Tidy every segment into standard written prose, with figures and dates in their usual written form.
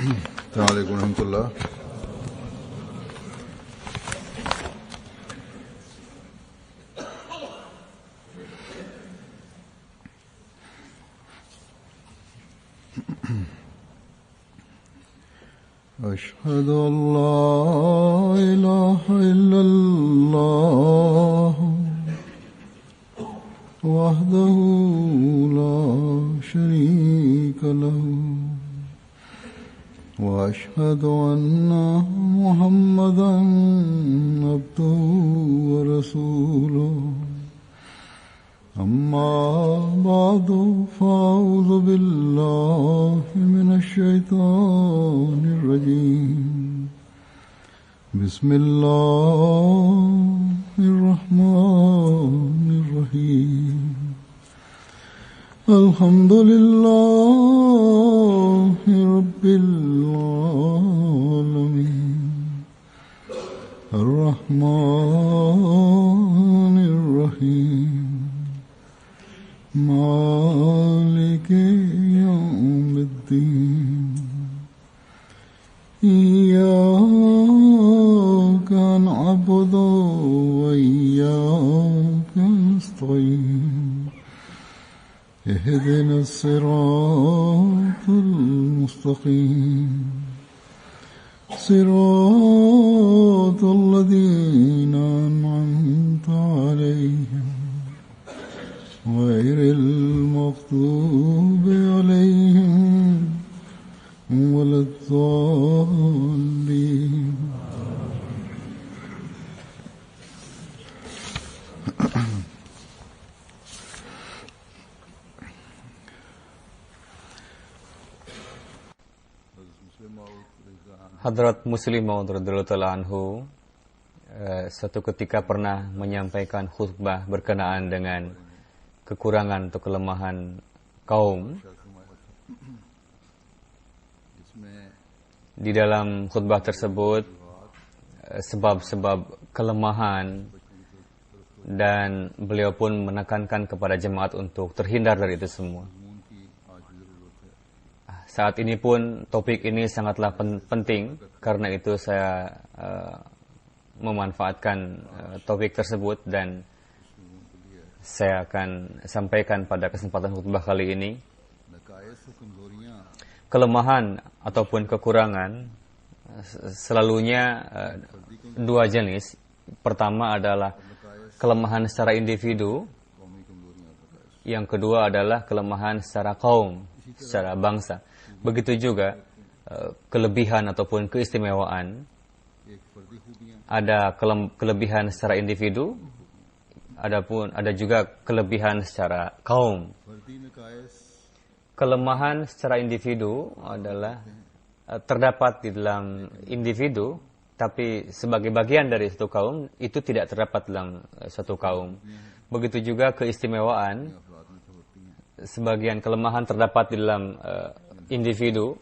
السلام عليكم ورحمة الله. أشهد أن لا إله إلا الله وحده لا شريك له وأشهد أن محمدا عبده ورسوله أما بعد فأعوذ بالله من الشيطان الرجيم بسم الله الرحمن الرحيم الحمد لله رب العالمين الرحمن الرحيم مالك يوم الدين إياك نعبد وإياك نستعين اهدنا الصراط المستقيم صراط الذين أنعمت عليهم غير المغضوب عليهم ولا الضالين. Hadrat Muslim Maud radhiyallahu ta'ala anhu suatu ketika pernah menyampaikan khutbah berkenaan dengan kekurangan atau kelemahan kaum. Di dalam khutbah tersebut sebab-sebab kelemahan, dan beliau pun menekankan kepada jemaat untuk terhindar dari itu semua. Saat ini pun topik ini sangatlah penting, karena itu saya memanfaatkan topik tersebut dan saya akan sampaikan pada kesempatan khutbah kali ini. Kelemahan ataupun kekurangan selalunya dua jenis. Pertama adalah kelemahan secara individu, yang kedua adalah kelemahan secara kaum, secara bangsa. Begitu juga kelebihan ataupun keistimewaan. Ada kelebihan secara individu, ada juga kelebihan secara kaum. Kelemahan secara individu adalah terdapat di dalam individu, tapi sebagai bagian dari satu kaum itu tidak terdapat dalam satu kaum. Begitu juga keistimewaan, sebagian kelemahan terdapat di dalam individu,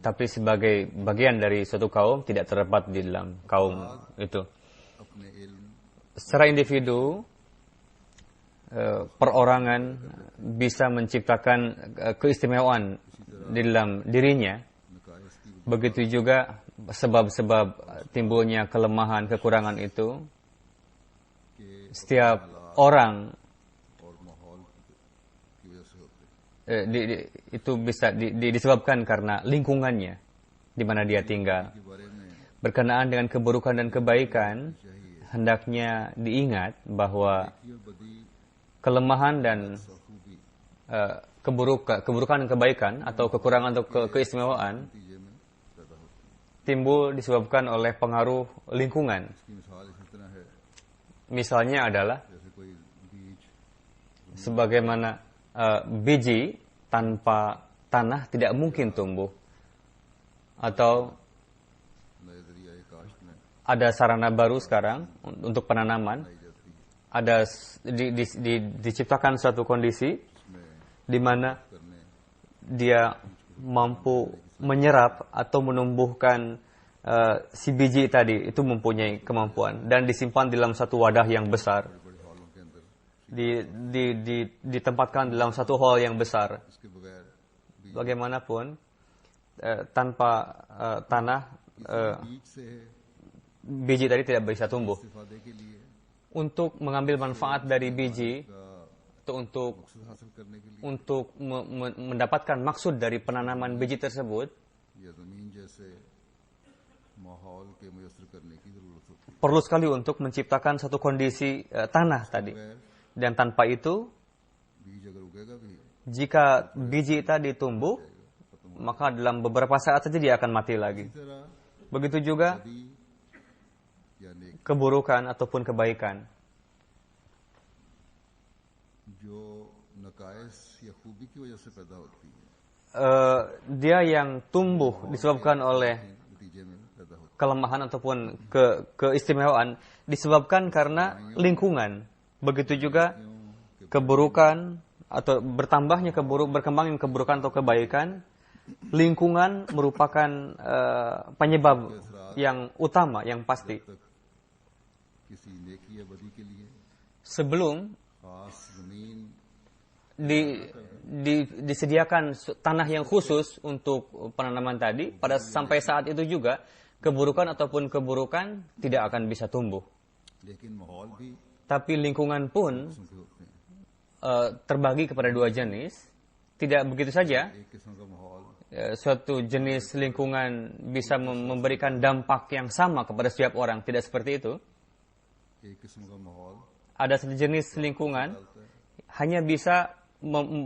tapi sebagai bagian dari suatu kaum tidak terdapat di dalam kaum itu. Secara individu, perorangan bisa menciptakan keistimewaan di dalam dirinya. Begitu juga sebab-sebab timbulnya kelemahan, kekurangan itu. Setiap orang itu bisa disebabkan karena lingkungannya di mana dia tinggal. Berkenaan dengan keburukan dan kebaikan, hendaknya diingat bahwa kelemahan dan keburukan dan kebaikan atau kekurangan atau keistimewaan timbul disebabkan oleh pengaruh lingkungan. Misalnya adalah sebagaimana biji tanpa tanah tidak mungkin tumbuh, atau ada sarana baru sekarang untuk penanaman. Ada diciptakan suatu kondisi di mana dia mampu menyerap atau menumbuhkan si biji tadi, itu mempunyai kemampuan dan disimpan dalam satu wadah yang besar. Ditempatkan dalam satu hall yang besar. Bagaimanapun, tanpa tanah बीज से है biji tadi tidak bisa tumbuh. इस्तेफादे के लिए Untuk mengambil manfaat dari biji, atau untuk मकसद हासिल करने के लिए mendapatkan maksud dari penanaman biji tersebut, या जमीन जैसे माहौल के मुयस्सर करने की जरूरत होती है। perlu sekali untuk menciptakan satu kondisi tanah tadi. बगैर Dan tanpa itu, बीज अगर उगेगा भी jika biji tadi tumbuh, maka dalam beberapa saat saja dia akan mati lagi. इसी तरह Begitu juga बदी या नेक keburukan ataupun kebaikan. जो नकाइस या खूबी की वजह से पैदा होती है Dia yang tumbuh disebabkan oleh नतीजे में पैदा होती kelemahan ataupun keistimewaan disebabkan karena lingkungan. Begitu juga keburukan atau berkembangnya keburukan atau kebaikan, lingkungan merupakan penyebab yang utama, yang pasti. है किसी नेकी या बदी के लिए Sebelum खास जमीन disediakan tanah yang khusus untuk penanaman tadi, sampai saat itu juga keburukan ataupun keburukan tidak akan bisa tumbuh. लेकिन माहौल भी Tapi lingkungan pun किस्म के होते हैं। terbagi kepada dua jenis. Tidak begitu saja, एक किस्म का माहौल suatu jenis lingkungan bisa memberikan dampak yang sama kepada setiap orang. Tidak seperti itu. एक किस्म का माहौल Ada satu jenis lingkungan hanya bisa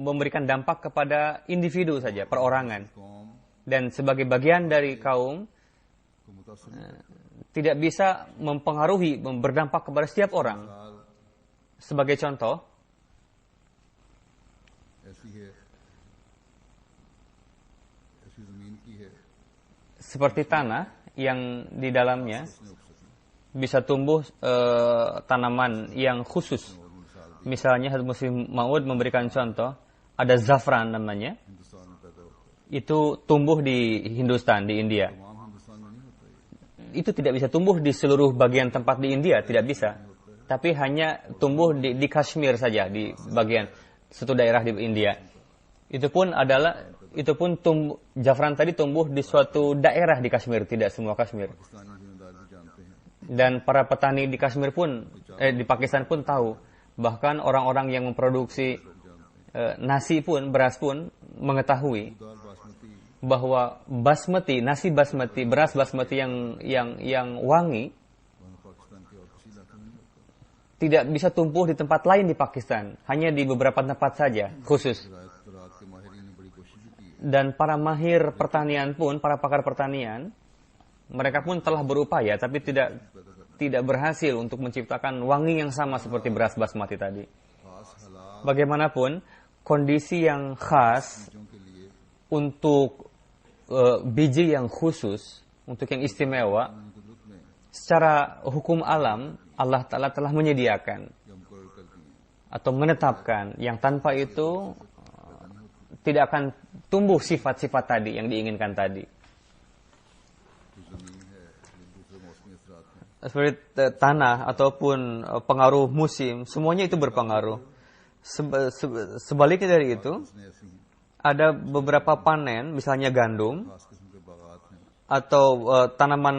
memberikan dampak kepada individu saja, perorangan. कौम Dan sebagai bagian dari kaum, को मुतासर tidak bisa mempengaruhi, berdampak kepada setiap orang. साल Sebagai contoh, ऐसी है ऐसी जमीन की है seperti tanah yang di dalamnya उसने उग सके bisa tumbuh tanaman yang khusus. और मिसाल Misalnya Hadrat Muslim Maud memberikan contoh, ada zafran namanya, Hindustan में पैदा होता है itu tumbuh di Hindustan, di India. तमाम हिंदुस्तान में नहीं होता है Itu tidak bisa tumbuh di seluruh bagian tempat di India, tidak bisa. Tapi hanya tumbuh di Kashmir saja, di bagian suatu daerah di India. Itu pun zafran tadi tumbuh di suatu daerah di Kashmir, tidak semua Kashmir. Pakistani जिम्मेदार भी जानते हैं Dan para petani di Kashmir pun, di Pakistan pun tahu. Bahkan orang-orang yang memproduksi nasi pun, beras pun mengetahui दाल basmati bahwa nasi basmati, beras basmati yang wangi वहाँ पाकिस्तान के और किसी इलाके में नहीं होता tidak bisa tumbuh di tempat lain di Pakistan, hanya di beberapa tempat saja khusus. रात के माहिरीन ने बड़ी कोशिश भी की है Dan para mahir pertanian pun, para pakar pertanian, mereka pun telah berupaya, tapi tidak berhasil untuk menciptakan wangi yang sama seperti beras basmati tadi. खास हालात Bagaimanapun, kondisi yang khas बीजों के लिए untuk biji yang khusus, untuk yang istimewa, उनकी कुदरत में secara hukum alam, Allah Ta'ala telah menyediakan यह मुकर्रर कर दिए atau menetapkan yang tanpa itu tidak akan tumbuh sifat-sifat tadi yang diinginkan tadi. जो जमीन है जो दूसरे मौसमी असरात हैं Seperti tanah ataupun pengaruh musim, semuanya itu berpengaruh. Sebaliknya dari itu, उसने ऐसी हैं ada beberapa panen, misalnya gandum खास किस्म के बागात हैं atau tanaman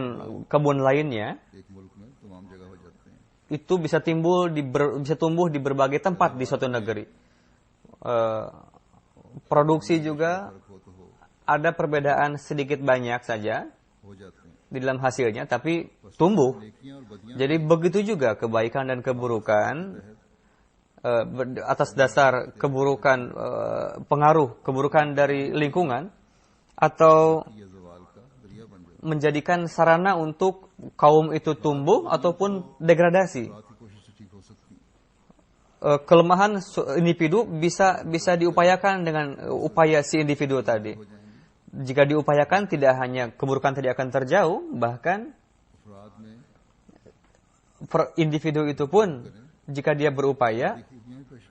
kebun lainnya, एक मुल्क में तमाम जगह हो जाते हैं itu bisa tumbuh di berbagai tempat di suatu negeri. Produksi juga फर्क हो तो हो ada perbedaan sedikit banyak saja हो जाते हैं di dalam hasilnya, tapi tumbuh. नेकियां और बदियां Jadi begitu juga kebaikan dan keburukan atas dasar pengaruh keburukan dari lingkungan atau या जवाल का जरिया बन जाते menjadikan sarana untuk kaum itu tumbuh ataupun degradasi. हैं की कोशिश से ठीक हो सकती है Kelemahan individu bisa diupayakan dengan upaya si individu tadi. Jika diupayakan, tidak hanya keburukan tidak akan terjauh, bahkan अफराद में individu itu pun jika dia berupaya, खूबियां पेश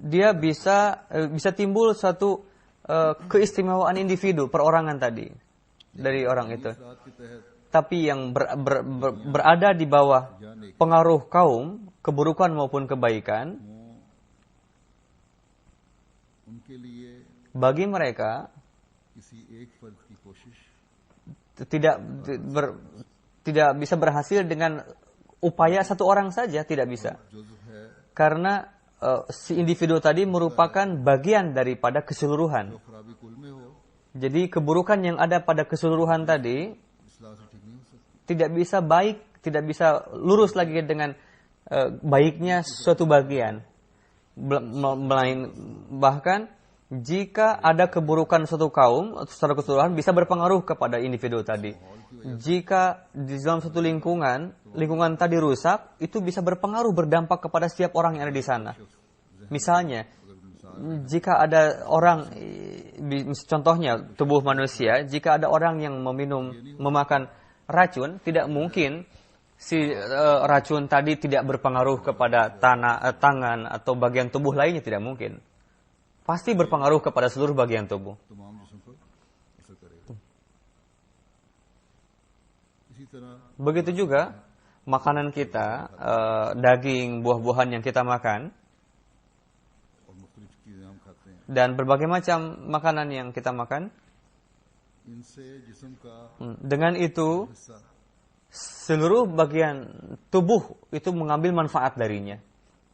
dia bisa timbul suatu keistimewaan individu, perorangan tadi dari orang itu. रात के तहत Tapi yang berada di bawah pengaruh kaum, keburukan maupun kebaikan, उनके लिए bagi mereka किसी एक फर्द की कोशिश tidak bisa berhasil dengan upaya satu orang saja, tidak bisa. जुज़्व है Karena si individu tadi merupakan bagian daripada keseluruhan. जो खराबी कुल में हो Jadi keburukan yang ada pada keseluruhan tadi इस्लाह से ठीक नहीं हो सकती। tidak bisa baik, tidak bisa lurus lagi dengan baiknya suatu bagian. Bahkan jika ada keburukan suatu kaum secara keseluruhan bisa berpengaruh kepada individu tadi. Jika di dalam suatu lingkungan tadi rusak, itu bisa berpengaruh, berdampak kepada setiap orang yang ada di sana. Misalnya, jika ada orang, contohnya tubuh manusia, jika ada orang yang memakan racun, tidak mungkin si racun tadi tidak berpengaruh kepada tangan atau bagian tubuh lainnya, tidak mungkin. Pasti berpengaruh kepada seluruh bagian tubuh. तमाम जिस्म पर असर करेगा। इसी तरह Begitu juga makanan kita, daging, buah-buahan yang kita makan, और मुख्तलिफ चीज़ें हम खाते हैं, dan berbagai macam makanan yang kita makan, इनसे जिस्म का dengan itu हिस्सा seluruh bagian tubuh itu mengambil manfaat darinya.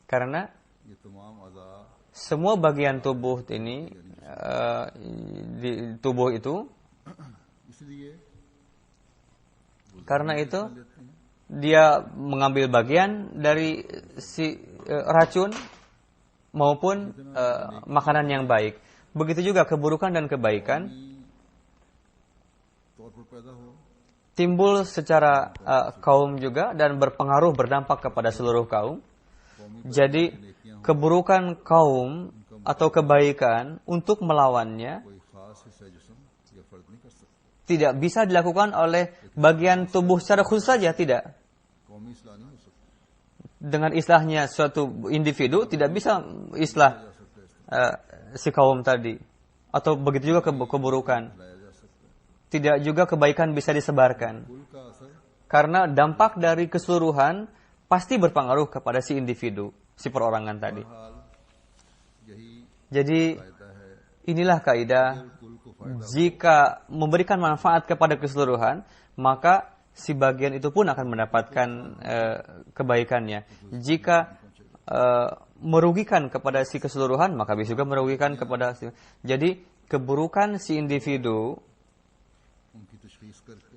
Karena ये तमाम अज़ा semua bagian tubuh ini, di tubuh itu, इसलिए karena itu लेते हैं dia mengambil bagian dari si racun maupun makanan yang baik. Begitu juga keburukan dan kebaikan तौर पर पैदा हो timbul secara kaum juga dan berpengaruh, berdampak kepada seluruh kaum. Jadi keburukan kaum atau kebaikan untuk melawannya कोई खास हिस्सा जिस्म या फर्द नहीं कर सकता। tidak bisa dilakukan oleh bagian tubuh secara khusus saja, tidak. कौमी इस्लाह नहीं हो सकती। Dengan islahnya suatu individu tidak bisa islah si kaum tadi. Atau begitu juga keburukan. लाया जा सकता है। Tidak juga kebaikan bisa disebarkan. कुल का असर Karena dampak dari keseluruhan pasti berpengaruh kepada si individu, si perorangan tadi. हाल यही Jadi फायदा है inilah kaidah, कुल को फायदा jika memberikan manfaat kepada keseluruhan, maka si bagian itu pun akan mendapatkan kebaikannya. Jika merugikan kepada si keseluruhan, maka bisa juga merugikan kepada si. Jadi keburukan si individu उनकी तशखीस करके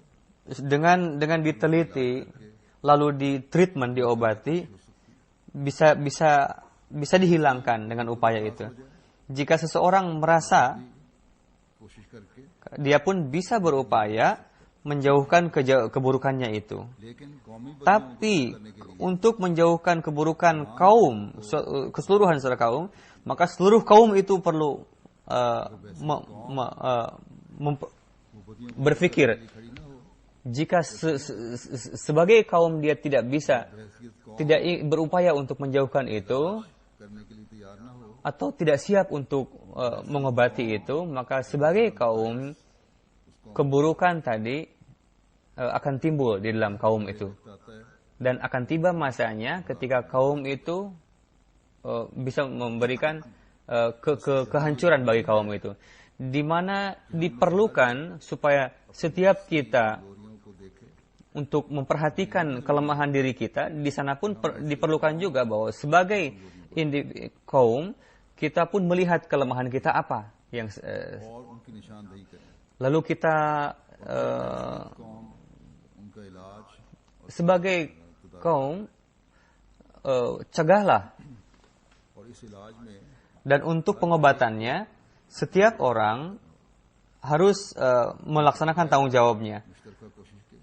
dengan diteliti, lalu di treatment, diobati, bisa dihilangkan dengan upaya itu. Jika seseorang merasa, कोशिश करके dia pun bisa berupaya menjauhkan keburukannya itu. लेकिन कौमी Tapi untuk menjauhkan keburukan kaum, keseluruhan secara kaum, maka seluruh kaum itu perlu berpikir. खड़ी ना हो Jika sebagai kaum dia tidak bisa, हैसियत कौम tidak berupaya untuk menjauhkan itu, करने के लिए तैयार ना हो atau tidak siap untuk mengobati itu, maka sebagai kaum keburukan tadi akan timbul di dalam kaum itu. आता है Dan akan tiba masanya ketika kaum itu bisa memberikan kehancuran bagi kaum itu. Di mana diperlukan supaya setiap kita गोरियों को देखे untuk memperhatikan kelemahan diri kita, di sana pun diperlukan juga bahwa sebagai kaum, kita pun melihat kelemahan kita apa yang और उनकी निशानदेही करें lalu kita कौम उनका इलाज sebagai kaum cegahlah, और इस इलाज में dan untuk pengobatannya setiap orang harus melaksanakan tanggung jawabnya. मुश्तरका कोशिश की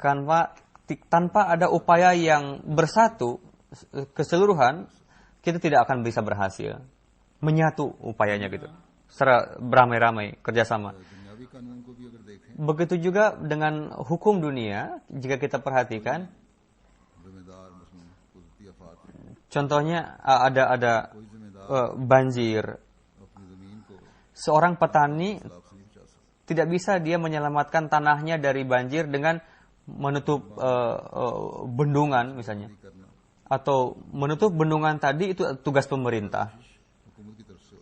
Tanpa ada upaya yang bersatu keseluruhan, kita tidak akan bisa berhasil menyatu upayanya gitu, secara beramai-ramai kerjasama. दुनियावी कानून को भी अगर देखें Begitu juga dengan hukum dunia, jika kita perhatikan, जिम्मेदार मसलन कुदरती आफात में contohnya ada कोई जिम्मेदार banjir, अपनी जमीन को seorang petani खिलाफ से नहीं बचा सकता tidak bisa dia menyelamatkan tanahnya dari banjir dengan menutup bendungan misalnya, करना atau menutup bendungan tadi itu tugas pemerintah. हुकूमत की तरफ से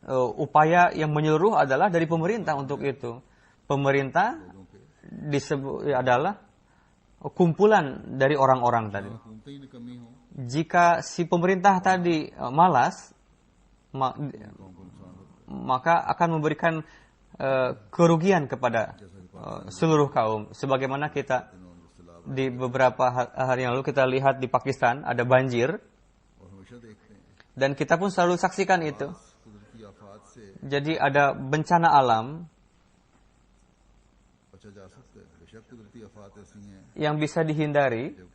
upaya yang menyeluruh adalah dari pemerintah untuk itu. Pemerintah disebut adalah kumpulan dari orang-orang tadi. हुकूमतें ही कमी हो Jika si pemerintah tadi malas, maka akan memberikan kerugian kepada seluruh kaum. Sebagaimana kita di beberapa hari yang lalu kita lihat di Pakistan ada banjir, और हमेशा देखते हैं dan kita pun selalu saksikan itu. कुदरती आफात से Jadi ada bencana alam बचा जा सकता है बेशक कुदरती आफात ऐसी हैं yang bisa dihindari, जब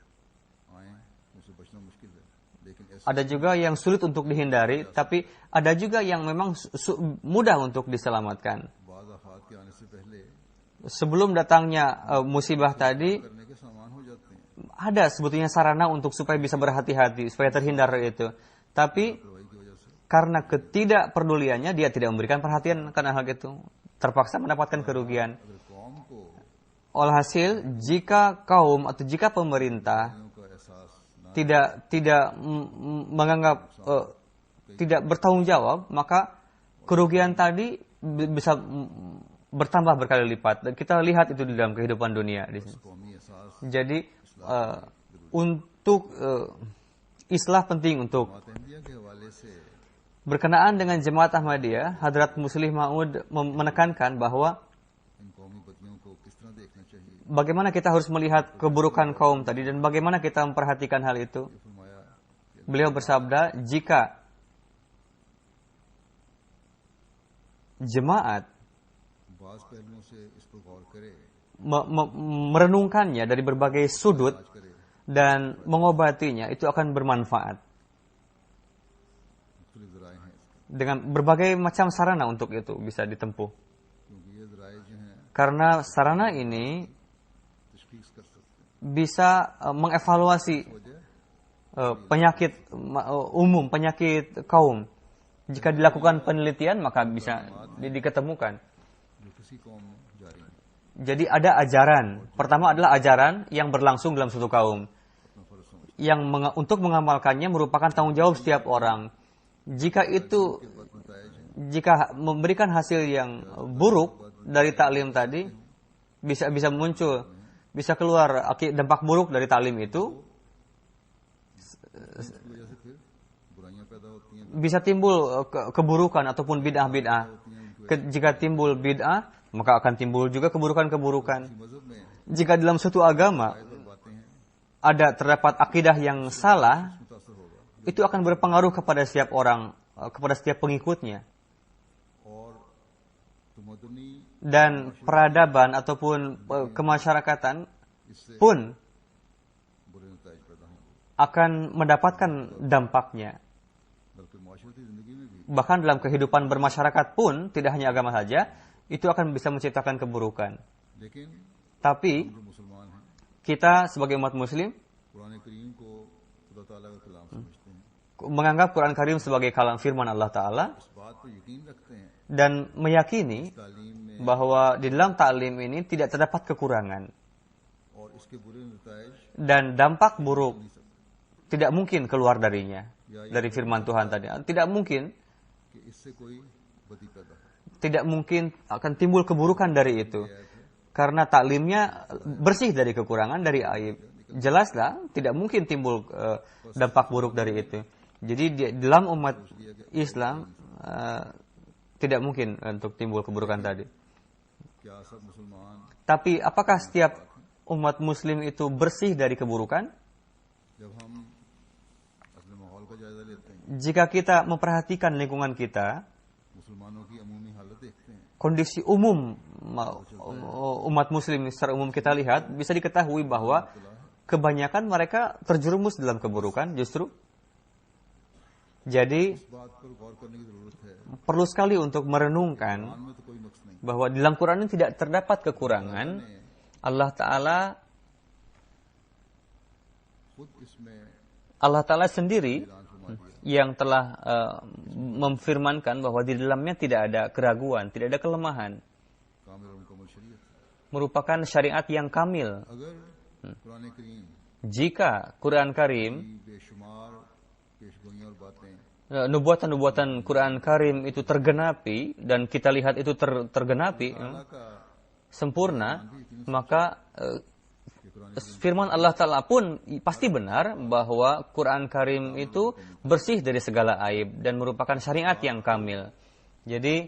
आए उनसे बचना मुश्किल है लेकिन ऐसे ada juga yang sulit untuk dihindari, tapi ada juga yang memang mudah untuk diselamatkan. बाज़ आफात के आने से पहले Sebelum datangnya musibah tadi, करने के सामान हो जाते हैं ada sebetulnya sarana untuk supaya bisa berhati-hati, supaya terhindar dari itu. Tapi लापरवाही की वजह से karena ketidakpeduliannya, dia tidak memberikan perhatian karena hal itu. Terpaksa mendapatkan kerugian. अगर कौम को Alhasil, jika kaum atau jika pemerintah का एहसास ना tidak menganggap tidak bertanggung jawab, maka kerugian tadi bisa bertambah berkali lipat. Dan kita lihat itu di dalam kehidupan dunia di sini. कौमी एहसास Jadi untuk islah penting untuk Ahmadiyya के हवाले से berkenaan dengan Jemaat Ahmadiyah. Hadrat Muslih Maud menekankan bahwa इन कौमी बदियों को किस तरह देखना चाहिए bagaimana kita harus melihat keburukan kaum tadi dan bagaimana kita memperhatikan hal itu. फरमाया Beliau bersabda, jika jemaat बाज़ पहलुओं से इस पर गौर करे merenungkannya dari berbagai sudut आज करे dan mengobatinya, itu akan bermanfaat. मुख्तलिफ ज़राए हैं इसके Dengan berbagai macam sarana untuk itu bisa ditempuh. क्योंकि ये ज़राए जो हैं Karena sarana ini तशख़ीस कर सकते हैं bisa mengevaluasi penyakit umum, penyakit kaum. Jika dilakukan penelitian, maka bisa diketemukan. जो किसी कौम में जारी हैं Jadi ada ajaran. Pertama adalah ajaran yang berlangsung dalam suatu kaum. अपना फ़र्ज़ समझ Yang untuk mengamalkannya merupakan tanggung jawab setiap orang. Jika itu, के बाद नताइज हैं jika memberikan hasil yang buruk dari taklim tadi, bisa muncul, bisa keluar dampak buruk dari taklim itu, इसकी वजह से फिर बुराइयां पैदा होती हैं bisa timbul keburukan ataupun bid'ah-bid'ah. Jika timbul bid'ah, maka akan timbul juga keburukan-keburukan. मज़हब में Jika dalam suatu agama आयत और बातें हैं ada terdapat akidah yang salah, मुतासर होगा itu akan berpengaruh kepada setiap orang, kepada setiap pengikutnya. और तमद्दुनी Dan peradaban ataupun kemasyarakatan इससे pun बुरे नताइज पैदा होंगे akan mendapatkan dampaknya. बल्कि माशरती ज़िंदगी में भी Bahkan dalam kehidupan bermasyarakat pun, tidak hanya agama saja, itu akan bisa menciptakan keburukan. लेकिन Tapi जो मुसलमान हैं kita sebagai umat muslim Quran करीम को खुदा ताला का कलाम समझते हैं menganggap Quran Karim sebagai kalam firman Allah Ta'ala इस बात पर यकीन रखते हैं dan meyakini तालीम में bahwa di dalam taklim ini tidak terdapat kekurangan और इसके बुरे नताइज dan dampak buruk tidak mungkin keluar darinya, dari firman Tuhan tadi. Tidak mungkin, कि इससे कोई बदी पैदा हो tidak mungkin akan timbul keburukan dari itu. Karena taklimnya bersih dari kekurangan, dari aib. Jelaslah tidak mungkin timbul dampak buruk dari itu. Jadi di dalam umat Islam tidak mungkin untuk timbul keburukan tadi. क्या सब मुसलमान Tapi apakah setiap umat muslim itu bersih dari keburukan? जब हम अपने माहौल का जायजा लेते हैं Jika kita memperhatikan lingkungan kita, मुसलमानों की अमूमी हालत देखते हैं kondisi umum umat muslim secara umum kita lihat, bisa diketahui bahwa kebanyakan mereka terjerumus dalam keburukan justru. Jadi इस बात पर गौर करने की जरूरत है perlu sekali untuk merenungkan Quran में तो कोई नुक्स नहीं bahwa di dalam Quran ini tidak terdapat kekurangan. Allah Ta'ala sendiri ऐलान फरमा दिया yang telah memfirmankan bahwa di dalamnya tidak ada keraguan, tidak ada kelemahan. कामिल और मुकम्मल शरीयत Merupakan syariat yang kamil. अगर कुरान करीम Jika Quran Karim की बेशुमार पेशगोइयां और बातें nubuatan-nubuatan Quran Karim itu tergenapi dan kita lihat itu tergenapi sempurna, maka firman Allah Ta'ala pun pasti benar bahwa Quran Karim itu bersih dari segala aib dan merupakan syariat yang kamil. Jadi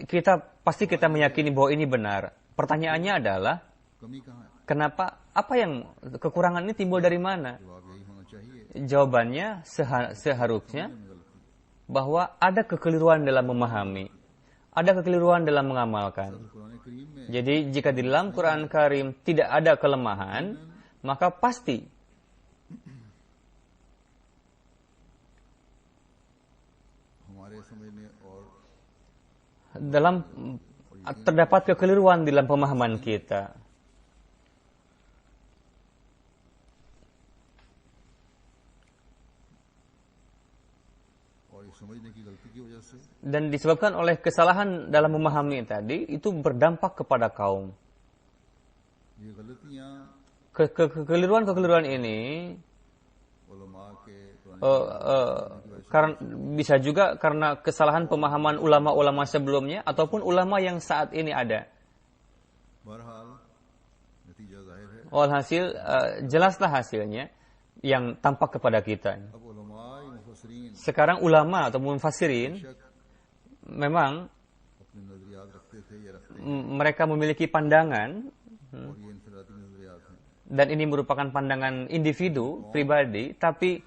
kita meyakini bahwa ini benar. Pertanyaannya adalah kenapa, apa yang kekurangan ini timbul dari mana? Jawabannya seharusnya bahwa ada kekeliruan dalam memahami, ada kekeliruan dalam mengamalkan. Jadi jika di dalam Quran Karim tidak ada kelemahan, maka pasti terdapat kekeliruan dalam pemahaman kita. Dan disebabkan oleh kesalahan dalam memahami tadi, itu berdampak kepada kaum. Kekeliruan-kekeliruan ini karena bisa juga karena kesalahan pemahaman ulama-ulama sebelumnya ataupun ulama yang saat ini ada. Walhasil jelaslah hasilnya yang tampak kepada kita. Sekarang ulama atau mufassirin memang mereka memiliki pandangan dan ini merupakan pandangan individu pribadi, tapi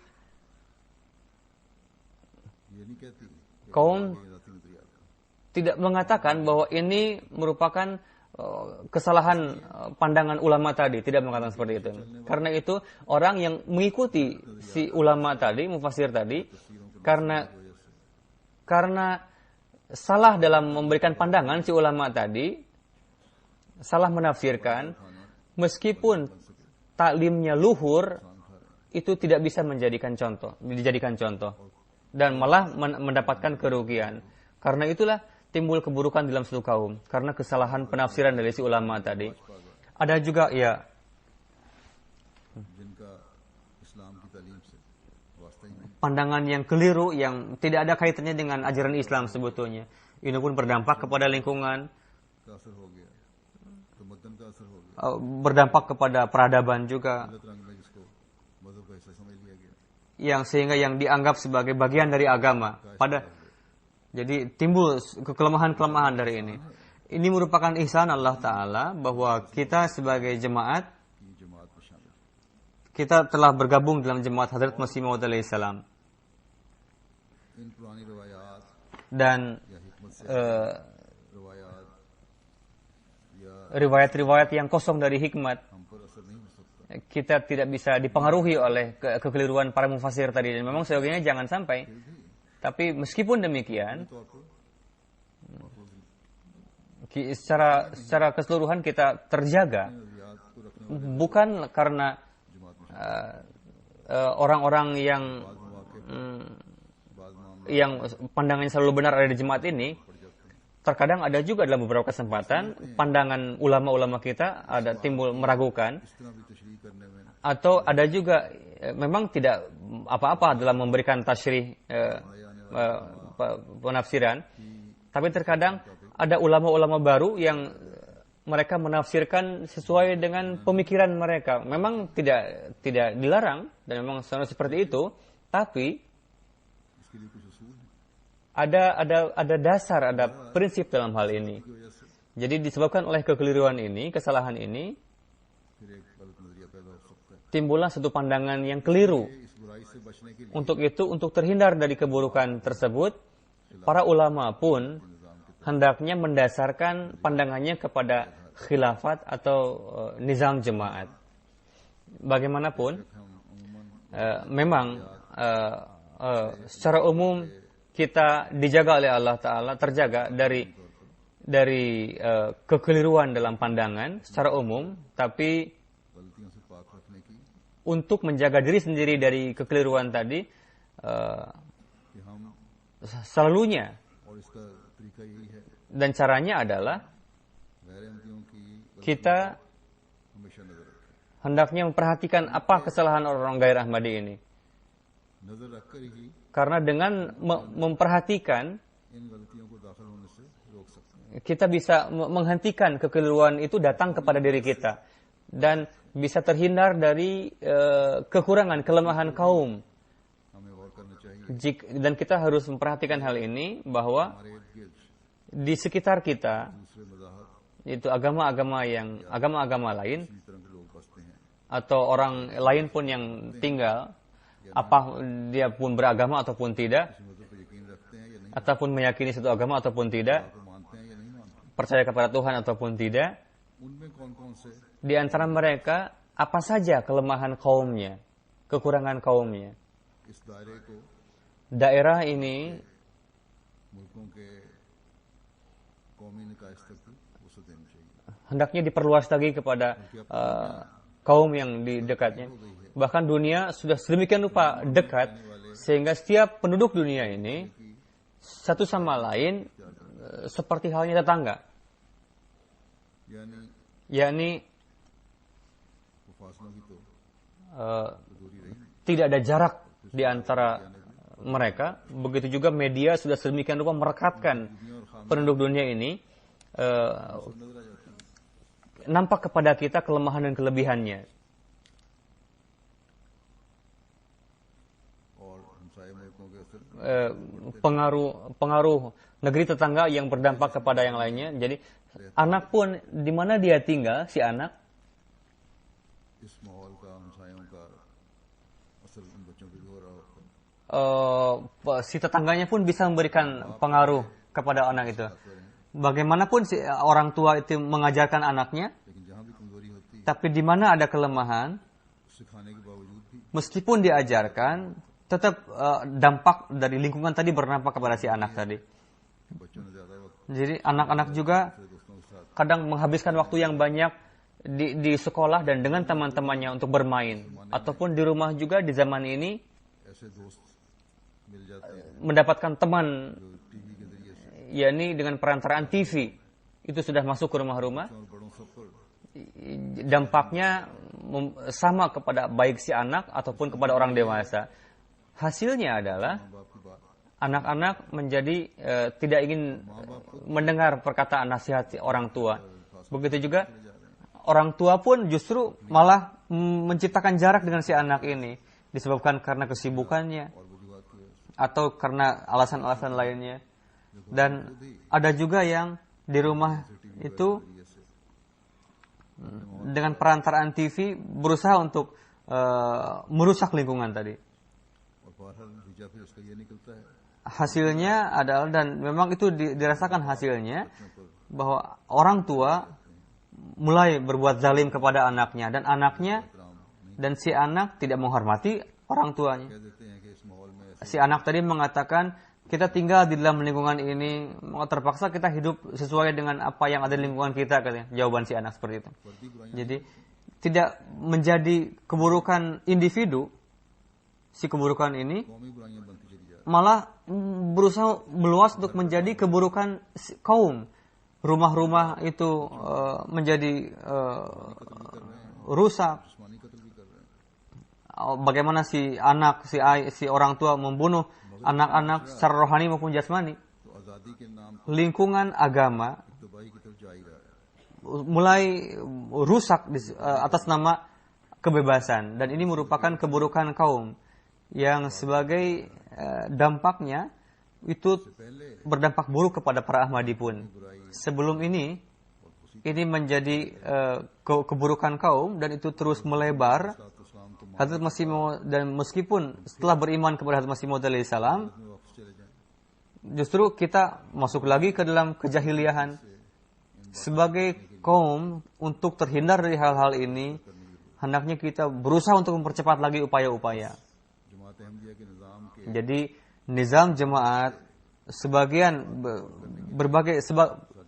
kaum tidak mengatakan bahwa ini merupakan kesalahan pandangan ulama tadi, tidak mengatakan seperti itu. Karena itu orang yang mengikuti si ulama tadi, mufassir tadi, karena salah dalam memberikan pandangan si ulama tadi, salah menafsirkan, meskipun taklimnya luhur, itu tidak bisa dijadikan contoh dan malah mendapatkan kerugian. Karena itulah timbul keburukan dalam suatu kaum karena kesalahan penafsiran dari si ulama tadi. Ada juga pandangan yang keliru yang tidak ada kaitannya dengan ajaran Islam sebetulnya. Ini pun berdampak kepada lingkungan, berdampak kepada peradaban juga, yang sehingga yang dianggap sebagai bagian dari agama. Jadi timbul kelemahan-kelemahan dari ini. Ini merupakan ihsan Allah Ta'ala bahwa kita sebagai jemaat, kita telah bergabung dalam jemaat Hadrat Masih Maud alaihi salam. Dan riwayat-riwayat yang kosong dari hikmat, kita tidak bisa dipengaruhi oleh kekeliruan para mufassir tadi. Dan memang seyogianya jangan sampai. Tapi meskipun demikian, secara keseluruhan kita terjaga, bukan karena orang-orang yang pandangannya selalu benar ada di jemaat ini. Terkadang ada juga dalam beberapa kesempatan pandangan ulama-ulama kita ada timbul meragukan, atau ada juga memang tidak apa-apa dalam memberikan tasyrih penafsiran, tapi terkadang ada ulama-ulama baru yang mereka menafsirkan sesuai dengan pemikiran mereka. Memang tidak dilarang dan memang seperti itu, tapi ada dasar, ada prinsip dalam hal ini. Jadi disebabkan oleh kekeliruan ini, kesalahan ini, timbullah satu pandangan yang keliru. Untuk itu, untuk terhindar dari keburukan tersebut, para ulama pun hendaknya mendasarkan pandangannya kepada khilafat atau nizam jemaat. Bagaimanapun, memang secara umum kita dijaga oleh Allah Ta'ala, terjaga dari kekeliruan dalam pandangan secara umum, tapi untuk menjaga diri sendiri dari kekeliruan tadi, selalunya dan caranya adalah kita hendaknya memperhatikan apa kesalahan orang-orang gairah Ahmadi ini. नजर रखकर ही Karena dengan memperhatikan, इन गलतियों को दाखिल होने से रोक सकते हैं। kita bisa menghentikan kekeliruan itu datang kepada diri kita dan bisa terhindar dari kekurangan, kelemahan kaum. हमें गौर करना चाहिए Dan kita harus memperhatikan hal ini bahwa हमारे इर्द गिर्द di sekitar kita दूसरे मज़ाहब itu agama-agama lain इसी तरह के लोग बसते हैं। atau orang lain pun yang tinggal, apa dia pun beragama ataupun tidak, इस मज़हब पर यकीन रखते हैं या नहीं, ataupun meyakini satu agama ataupun tidak, आपको मानते हैं या नहीं मानते, percaya kepada Tuhan ataupun tidak, उनमें कौन कौन से di antara mereka apa saja kelemahan kaumnya, kekurangan kaumnya. इस दायरे को Daerah ini मुल्कों के कौमी निकाय स्तर की वसअत देनी चाहिए। hendaknya diperluas lagi kepada kaum yang di dekatnya. Bahkan dunia sudah sedemikian rupa dekat sehingga setiap penduduk dunia ini satu sama lain seperti halnya tetangga. यानी Yakni वो फासलों की तो दूरी रही नहीं। tidak ada jarak di antara mereka. Begitu juga media sudah sedemikian rupa merekatkan penduduk dunia ini, नजर आ जाती है। nampak kepada kita kelemahan dan kelebihannya. और हमसाय मुल्कों के असर Pengaruh negeri tetangga yang berdampak kepada yang lainnya. Jadi anak pun di mana dia tinggal, si anak इस माहौल का हमसायों का असर उन बच्चों पे भी हो रहा होता है। si tetangganya pun bisa memberikan pengaruh kepada anak itu. Bagaimanapun si orang tua itu mengajarkan anaknya, लेकिन जहाँ भी कमजोरी होती है tapi di mana ada kelemahan, सिखाने के बावजूद भी meskipun diajarkan, tetap dampak dari lingkungan tadi berdampak kepada si anak tadi. बच्चों ने ज्यादा वक्त Jadi anak-anak juga अपने दोस्तों के साथ kadang menghabiskan waktu yang banyak di sekolah dan dengan teman-temannya untuk bermain. Ataupun di rumah juga di zaman ini ऐसे दोस्त मिल जाते हैं mendapatkan teman, जो टीवी के जरिए से yakni dengan perantaraan TV. Itu sudah masuk ke rumah-rumah. और बड़ों सब पर Dampaknya sama kepada baik si anak ataupun kepada orang dewasa. Hasilnya adalah माँ बाप की बात anak-anak menjadi tidak ingin mendengar perkataan nasihat orang tua. Begitu juga orang tua pun justru malah menciptakan jarak dengan si anak ini disebabkan karena kesibukannya और वजूहत की वजह से atau karena alasan-alasan lainnya. Dan ada juga yang di rumah itu जरिए से dengan perantaraan TV berusaha untuk merusak lingkungan tadi. और बहरहाल नतीजा फिर उसका ये निकलता है Hasilnya adalah, dan memang itu dirasakan hasilnya, bahwa orang tua mulai berbuat zalim kepada anaknya, dan anaknya dan si anak tidak menghormati orang tuanya. कह देते हैं कि इस माहौल में ऐसे Si anak tadi mengatakan, kita tinggal di dalam lingkungan ini, terpaksa kita hidup sesuai dengan apa yang ada di lingkungan kita, katanya. Jawaban si anak seperti itu. फर्दी बुराइयां Jadi tidak menjadi keburukan individu, si keburukan ini कौमी बुराइयां बनती चली जा रही malah berusaha meluas untuk menjadi keburukan kaum. Rumah-rumah itu menjadi rusak. जिस्मानी कत्ल भी कर रहे हैं Bagaimana si anak, si orang tua membunuh anak-anak secara rohani maupun jasmani. तो आज़ादी के नाम पर Lingkungan agama तबाही की तरफ जा ही रहा है mulai rusak atas nama kebebasan, dan ini merupakan keburukan kaum yang sebagai dampaknya itu berdampak buruk kepada para Ahmadi pun. Sebelum ini menjadi keburukan kaum, dan itu terus melebar. इस्लाम को Hazrat Masih Maud, dan meskipun setelah beriman kepada Hazrat Masih Maud alaihi salam, में वापस चले जाएं justru kita masuk lagi ke dalam kejahiliahan. Sebagai kaum, untuk terhindar dari hal-hal ini, hendaknya kita berusaha untuk mempercepat lagi upaya-upaya. जमात अहमदिया के निज़ाम के Jadi nizam jemaat,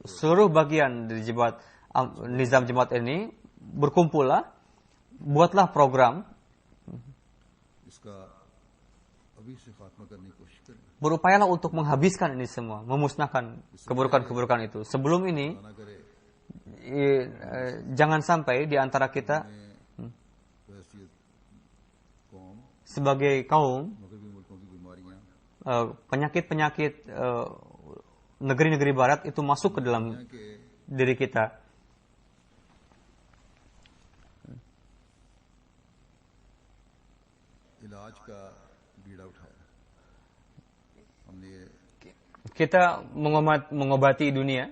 seluruh bagian dari nizam jemaat ini berkumpullah, buatlah program, इसका अभी से खात्मा करने की कोशिश करें berupayalah untuk menghabiskan ini semua, memusnahkan keburukan-keburukan itu. Sebelum ini, ना करे jangan sampai di antara kita हैसियत कौम sebagai kaum मगरबी penyakit-penyakit negeri-negeri barat itu masuk ke dalam diri kita. Kita mengobati dunia,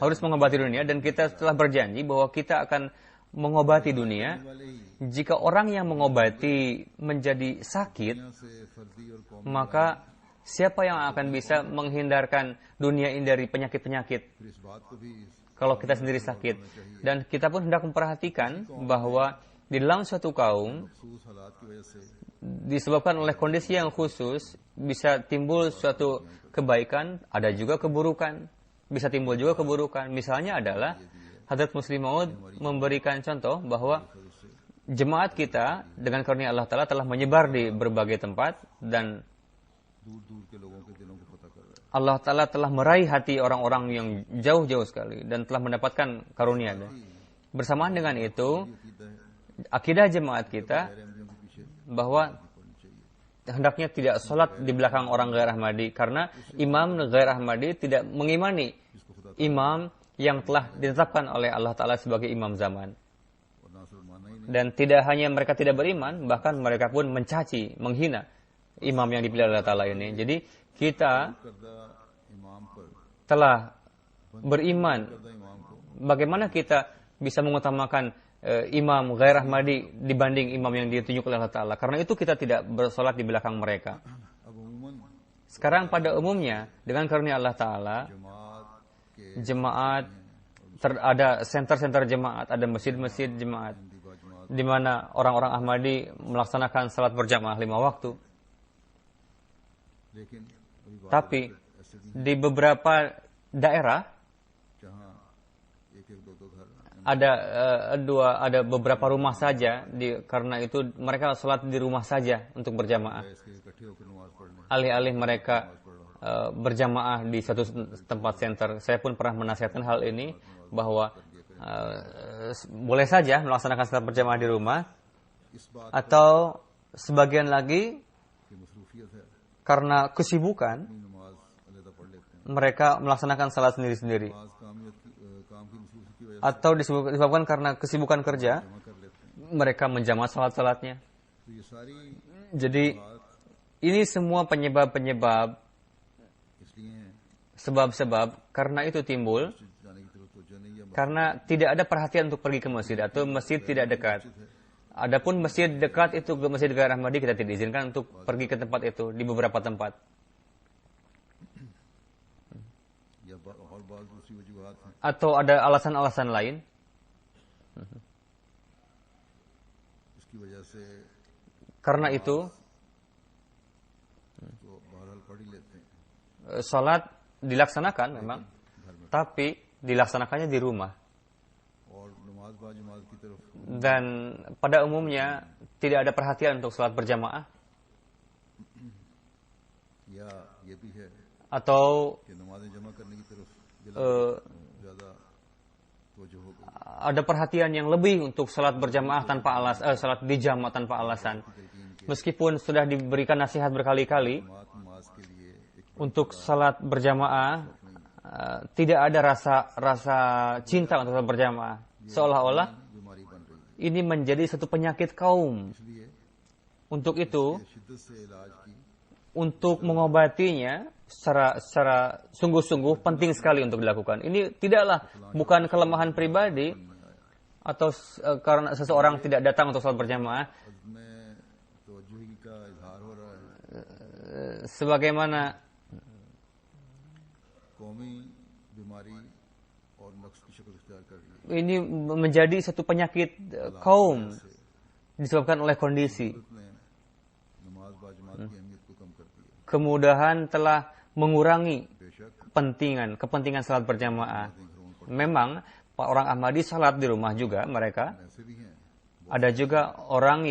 harus mengobati dunia, dan kita telah berjanji bahwa kita akan mengobati dunia. Jika orang yang mengobati menjadi sakit, maka siapa yang akan bisa menghindarkan dunia ini dari penyakit-penyakit kalau kita sendiri sakit? Dan kita pun hendak memperhatikan bahwa di dalam suatu kaum, disebabkan oleh kondisi yang khusus, bisa timbul suatu kebaikan, ada juga keburukan. Bisa timbul juga keburukan. Misalnya adalah Hadrat Muslim Maud memberikan contoh bahwa jemaat kita dengan karunia Allah Ta'ala telah menyebar di berbagai tempat, dan Allah Ta'ala telah meraih hati orang-orang yang jauh-jauh sekali dan telah mendapatkan karunia. Bersamaan dengan itu, akidah jemaat kita bahwa hendaknya tidak sholat di belakang orang Ghair Ahmadi, karena imam Ghair Ahmadi tidak mengimani imam yang telah ditetapkan oleh Allah Ta'ala sebagai imam zaman. Dan tidak hanya mereka tidak beriman, bahkan mereka pun mencaci, menghina imam yang dipilih Allah Ta'ala ini. Jadi kita telah beriman. Bagaimana kita bisa mengutamakan imam Ghair Ahmadi dibanding imam yang ditunjuk oleh Allah Ta'ala? Karena itu kita tidak bersolat di belakang mereka. Sekarang pada umumnya, dengan karunia Allah Ta'ala, jemaat, ada center-center jemaat, ada masjid-masjid jemaat, di mana orang-orang Ahmadi melaksanakan salat berjamaah 5 waktu. Tapi di beberapa daerah ada beberapa rumah saja, karena itu mereka sholat di rumah saja untuk berjamaah. Alih-alih mereka berjamaah di suatu tempat center. Saya pun pernah menasihatkan hal ini, bahwa boleh saja melaksanakan sholat berjamaah di rumah, atau sebagian lagi karena kesibukan mereka melaksanakan salat sendiri-sendiri, atau disebabkan karena kesibukan kerja mereka menjamak salat-salatnya. Jadi ini semua penyebab-penyebab, sebab-sebab karena itu timbul karena tidak ada perhatian untuk pergi ke masjid, atau masjid tidak dekat. Adapun masjid dekat itu ke Masjid Ghair Ahmadi, kita tidak izinkan untuk pergi ke tempat itu di beberapa tempat. Atau ada alasan-alasan lain. Karena itu, salat dilaksanakan memang, tapi dilaksanakannya di rumah. Dan pada umumnya tidak ada perhatian untuk salat berjamaah. Atau ada perhatian yang lebih untuk salat berjamaah tanpa salat di jamaah tanpa alasan. Meskipun sudah diberikan nasihat berkali-kali untuk salat berjamaah, tidak ada rasa cinta untuk salat berjamaah. Seolah-olah ini menjadi satu penyakit kaum. Untuk itu, untuk mengobatinya secara sungguh-sungguh penting sekali untuk dilakukan. Ini bukan kelemahan pribadi atau karena seseorang tidak datang untuk salat berjamaah. Sebagaimana ini menjadi satu penyakit kaum disebabkan oleh kondisi. Kemudahan telah mengurangi kepentingan salat berjamaah. Memang orang Ahmadi salat di rumah juga mereka. Ada juga orang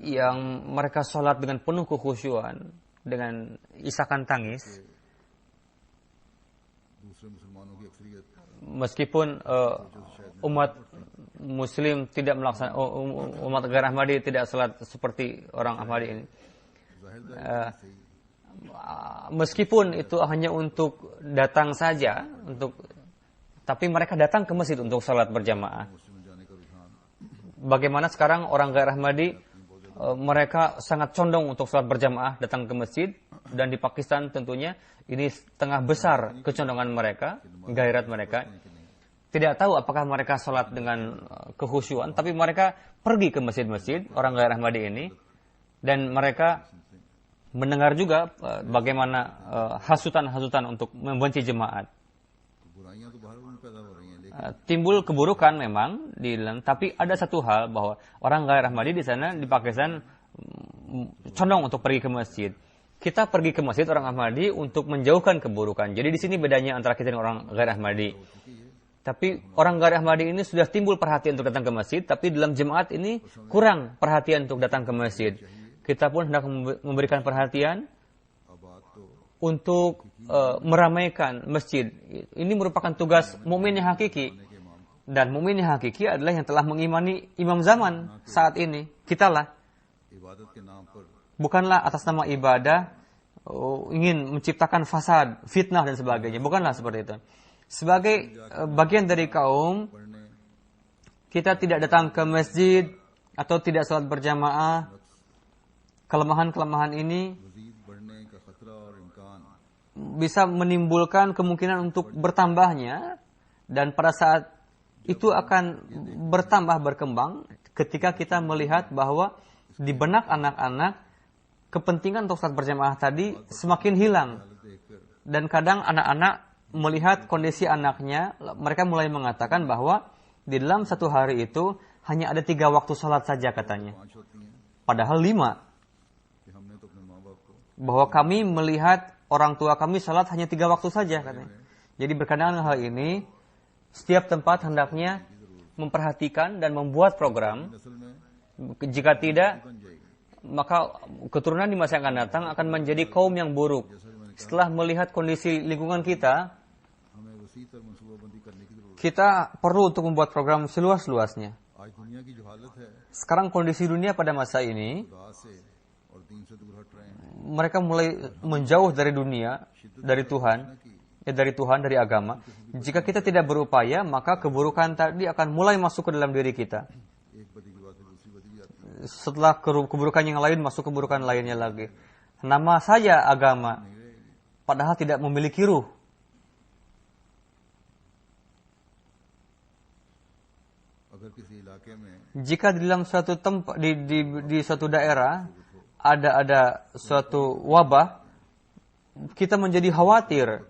yang mereka salat dengan penuh kekhusyuan, dengan isakan tangis. Meskipun umat Muslim tidak melaksanakan, umat gair Ahmadi tidak salat seperti orang Ahmadi ini. Meskipun itu hanya untuk datang saja, tapi mereka datang ke masjid untuk salat berjamaah. Bagaimana sekarang orang gair Ahmadi, mereka sangat condong untuk salat berjamaah, datang ke masjid, dan di Pakistan tentunya ini tengah besar kecondongan mereka, gairat mereka. Tidak tahu apakah mereka salat dengan kehusyuan, tapi mereka pergi ke masjid-masjid orang gair Ahmadi ini, dan mereka mendengar juga bagaimana hasutan-hasutan untuk membenci jemaat. Timbul keburukan memang di dalam, tapi ada satu hal bahwa orang gair Ahmadi di sana di Pakistan condong untuk pergi ke masjid. Kita pergi ke masjid orang Ahmadi untuk menjauhkan keburukan. Jadi di sini bedanya antara kita dengan orang gair Ahmadi. Tapi orang gair Ahmadi ini sudah timbul perhatian untuk datang ke masjid, tapi dalam jemaat ini kurang perhatian untuk datang ke masjid. Kita pun hendak memberikan perhatian untuk meramaikan masjid. Ini merupakan tugas mukmin yang hakiki. Dan mukmin yang hakiki adalah yang telah mengimani imam zaman saat ini. Kitalah. Bukanlah atas nama ibadah ingin menciptakan fasad, fitnah dan sebagainya. Bukanlah seperti itu. Sebagai bagian dari kaum, kita tidak datang ke masjid atau tidak salat berjamaah. Kelemahan-kelemahan ini bisa menimbulkan kemungkinan untuk bertambahnya, dan pada saat itu akan bertambah berkembang ketika kita melihat bahwa di benak anak-anak kepentingan untuk salat berjamaah tadi semakin hilang, dan kadang anak-anak melihat kondisi anaknya, mereka mulai mengatakan bahwa di dalam satu hari itu hanya ada 3 waktu salat saja katanya. Padahal 5. Bahwa kami melihat orang tua kami salat hanya 3 waktu saja katanya. Jadi berkenaan dengan hal ini, setiap tempat hendaknya memperhatikan dan membuat program. Jika tidak, maka keturunan di masa yang akan datang akan menjadi kaum yang buruk. Setelah melihat kondisi lingkungan kita, kita perlu untuk membuat program seluas-luasnya. Sekarang kondisi dunia pada masa ini, mereka mulai menjauh dari dunia, dari Tuhan, dari agama. Jika kita tidak berupaya, maka keburukan tadi akan mulai masuk ke dalam diri kita. Setelah keburukan yang lain, masuk keburukan lainnya lagi. Nama saja agama, padahal tidak memiliki ruh. Jika di dalam suatu tempat di suatu daerah ada suatu wabah, kita menjadi khawatir.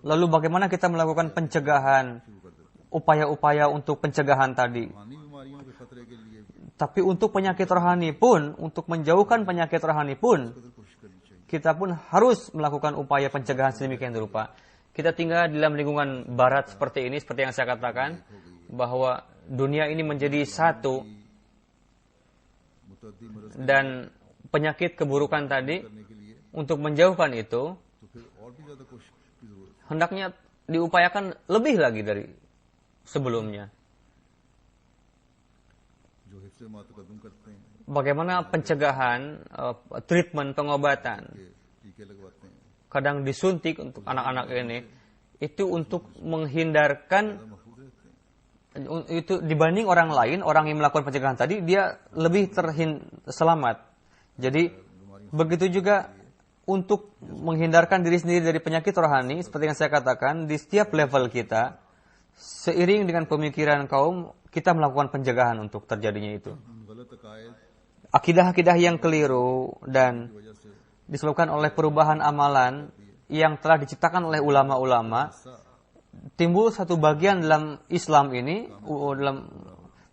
Lalu bagaimana kita melakukan pencegahan, upaya-upaya untuk pencegahan tadi? Tapi untuk penyakit rohani pun, untuk menjauhkan penyakit rohani pun, kita pun harus melakukan upaya pencegahan sedemikian rupa. Kita tinggal di dalam lingkungan barat seperti ini, seperti yang saya katakan, bahwa dunia ini menjadi satu, dan penyakit keburukan tadi, untuk menjauhkan itu, hendaknya diupayakan lebih lagi dari sebelumnya. Bagaimana pencegahan, treatment, pengobatan, kadang disuntik untuk anak-anak ini, itu untuk menghindarkan, itu dibanding orang lain, orang yang melakukan pencegahan tadi, dia lebih selamat. Jadi begitu juga untuk menghindarkan diri sendiri dari penyakit rohani, seperti yang saya katakan, di setiap level kita, seiring dengan pemikiran kaum, kita melakukan pencegahan untuk terjadinya itu. Akidah-akidah yang keliru dan disebabkan oleh perubahan amalan yang telah diciptakan oleh ulama-ulama, timbul satu bagian dalam Islam ini,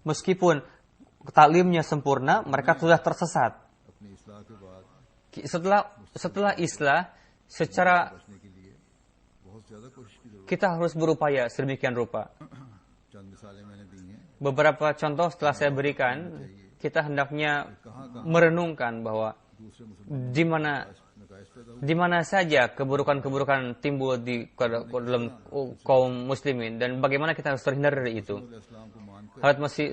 meskipun taklimnya sempurna, mereka sudah tersesat. Setelah islah, secara kita harus berupaya sedemikian rupa. Beberapa contoh setelah saya berikan, kita hendaknya merenungkan bahwa di mana di mana saja keburukan-keburukan timbul di dalam kaum muslimin dan bagaimana kita harus terhindar dari itu.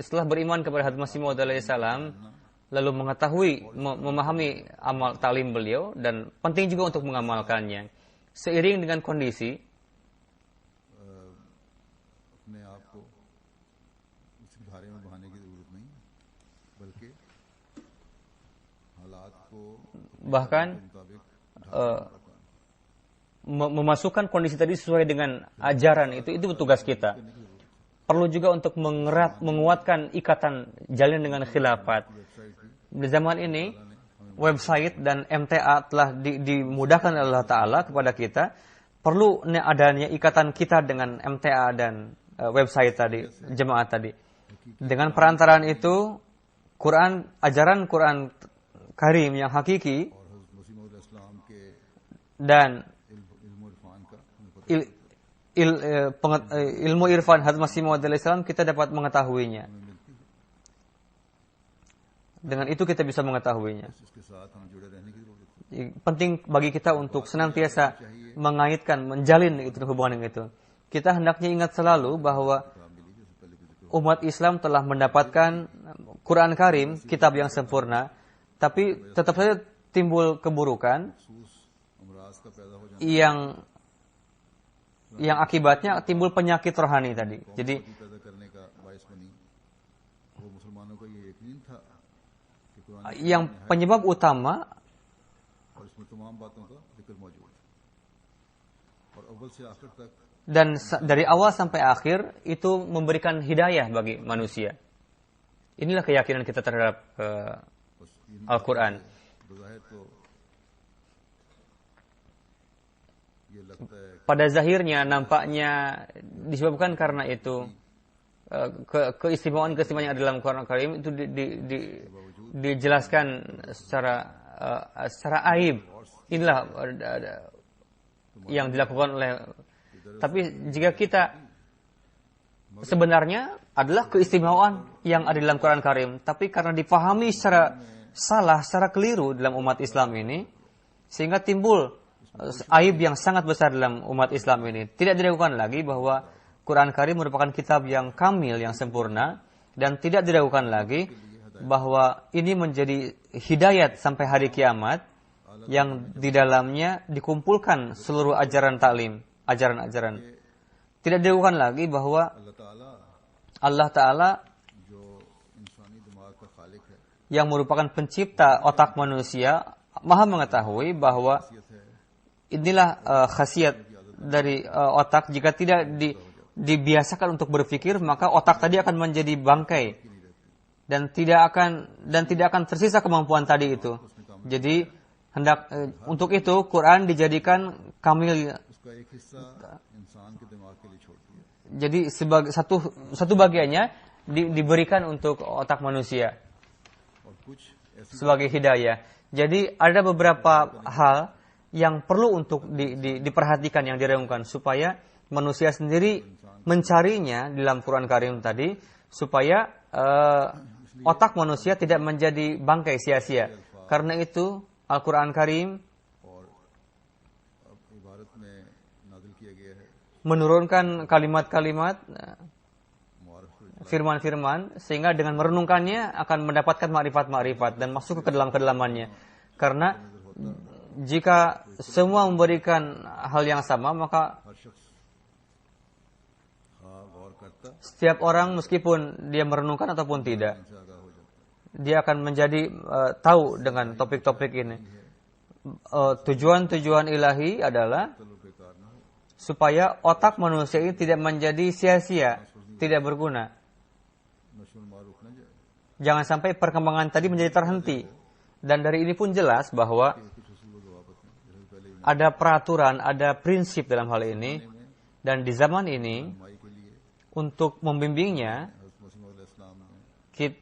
Setelah beriman kepada Hadrat Masih Maud alaihissalam, lalu mengetahui, memahami amal taklim beliau dan penting juga untuk mengamalkannya. Seiring dengan kondisi bahkan memasukkan kondisi tadi sesuai dengan ajaran itu tugas kita. Perlu juga untuk menguatkan ikatan jalin dengan khilafat. Di zaman ini website dan MTA telah dimudahkan oleh Allah Ta'ala kepada kita. Perlu adanya ikatan kita dengan MTA dan website tadi, jemaah tadi. Dengan perantaraan itu, ajaran Quran Karim yang hakiki dan ilmu irfan Hadrat Masih Maud alaihissalam kita dapat mengetahuinya. Dengan itu kita bisa mengetahuinya. Penting bagi kita untuk senantiasa mengaitkan, menjalin itu hubungan dengan itu. Kita hendaknya ingat selalu bahwa umat Islam telah mendapatkan Quran Karim, kitab yang sempurna, tapi tetap saja timbul keburukan yang akibatnya timbul penyakit rohani tadi. Jadi yang penyebab utama dan dari awal sampai akhir itu memberikan hidayah bagi manusia. Inilah keyakinan kita terhadap Al-Quran. Pada zahirnya nampaknya disebabkan karena itu keistimewaan yang ada dalam Quran Karim itu dijelaskan secara aib. Inilah yang dilakukan oleh. Tapi jika kita sebenarnya adalah keistimewaan yang ada dalam Quran Karim, tapi karena dipahami secara salah, secara keliru dalam umat Islam ini, sehingga timbul aib yang sangat besar dalam umat Islam ini. Tidak diragukan lagi bahwa Quran Karim merupakan kitab yang kamil, yang sempurna, dan tidak diragukan lagi bahwa ini menjadi hidayat sampai hari kiamat yang di dalamnya dikumpulkan seluruh ajaran taklim, ajaran-ajaran. Tidak diragukan lagi bahwa Allah Ta'ala yang merupakan pencipta otak manusia maha mengetahui bahwa inilah khasiat dari otak. Jika tidak dibiasakan untuk berpikir, maka otak tadi akan menjadi bangkai dan tidak akan tersisa kemampuan tadi itu. Jadi untuk itu Quran dijadikan kamil. Jadi sebagai satu bagiannya diberikan untuk otak manusia sebagai hidayah. Jadi ada beberapa hal yang perlu untuk diperhatikan, yang direnungkan supaya manusia sendiri mencarinya di dalam Quran Karim tadi, supaya otak manusia tidak menjadi bangkai sia-sia. Karena itu Al-Quran Karim menurunkan kalimat-kalimat, firman-firman, sehingga dengan merenungkannya akan mendapatkan makrifat-makrifat dan masuk ke kedalamannya. Karena jika semua memberikan hal yang sama, maka setiap orang meskipun dia merenungkan ataupun tidak, dia akan menjadi tahu dengan topik-topik ini. Tujuan-tujuan ilahi adalah supaya otak manusia ini tidak menjadi sia-sia, tidak berguna. Jangan sampai perkembangan tadi menjadi terhenti. Dan dari ini pun jelas bahwa ada peraturan, ada prinsip dalam hal ini. Dan di zaman ini, untuk membimbingnya,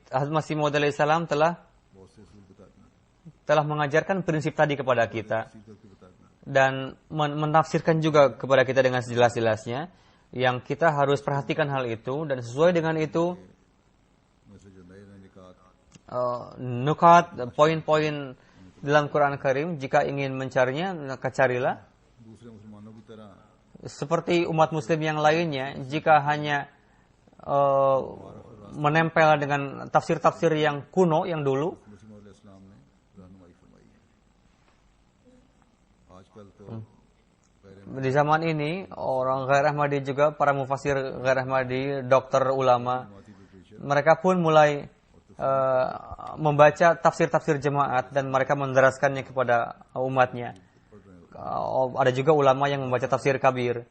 Hadrat Masih Maud alaihissalam telah mengajarkan prinsip tadi kepada kita. Dan menafsirkan juga kepada kita dengan sejelas-jelasnya. Yang kita harus perhatikan hal itu. Dan sesuai dengan itu, nukat, poin-poin dalam Quran Karim. Jika ingin mencarinya, maka carilah. दूसरे मुसलमानों की तरह Seperti umat muslim yang lainnya, jika hanya menempel dengan tafsir-tafsir yang kuno, yang dulu, मसीह मौद इस्लाम ने रहनुमाई फरमाई है। आजकल तो di zaman ini orang Ghair Ahmadi juga, para mufasir Ghair Ahmadi, dokter, ulama, mereka pun mulai membaca tafsir-tafsir jemaat dan mereka menderaskannya kepada umatnya. Ada juga ulama yang membaca tafsir kabir.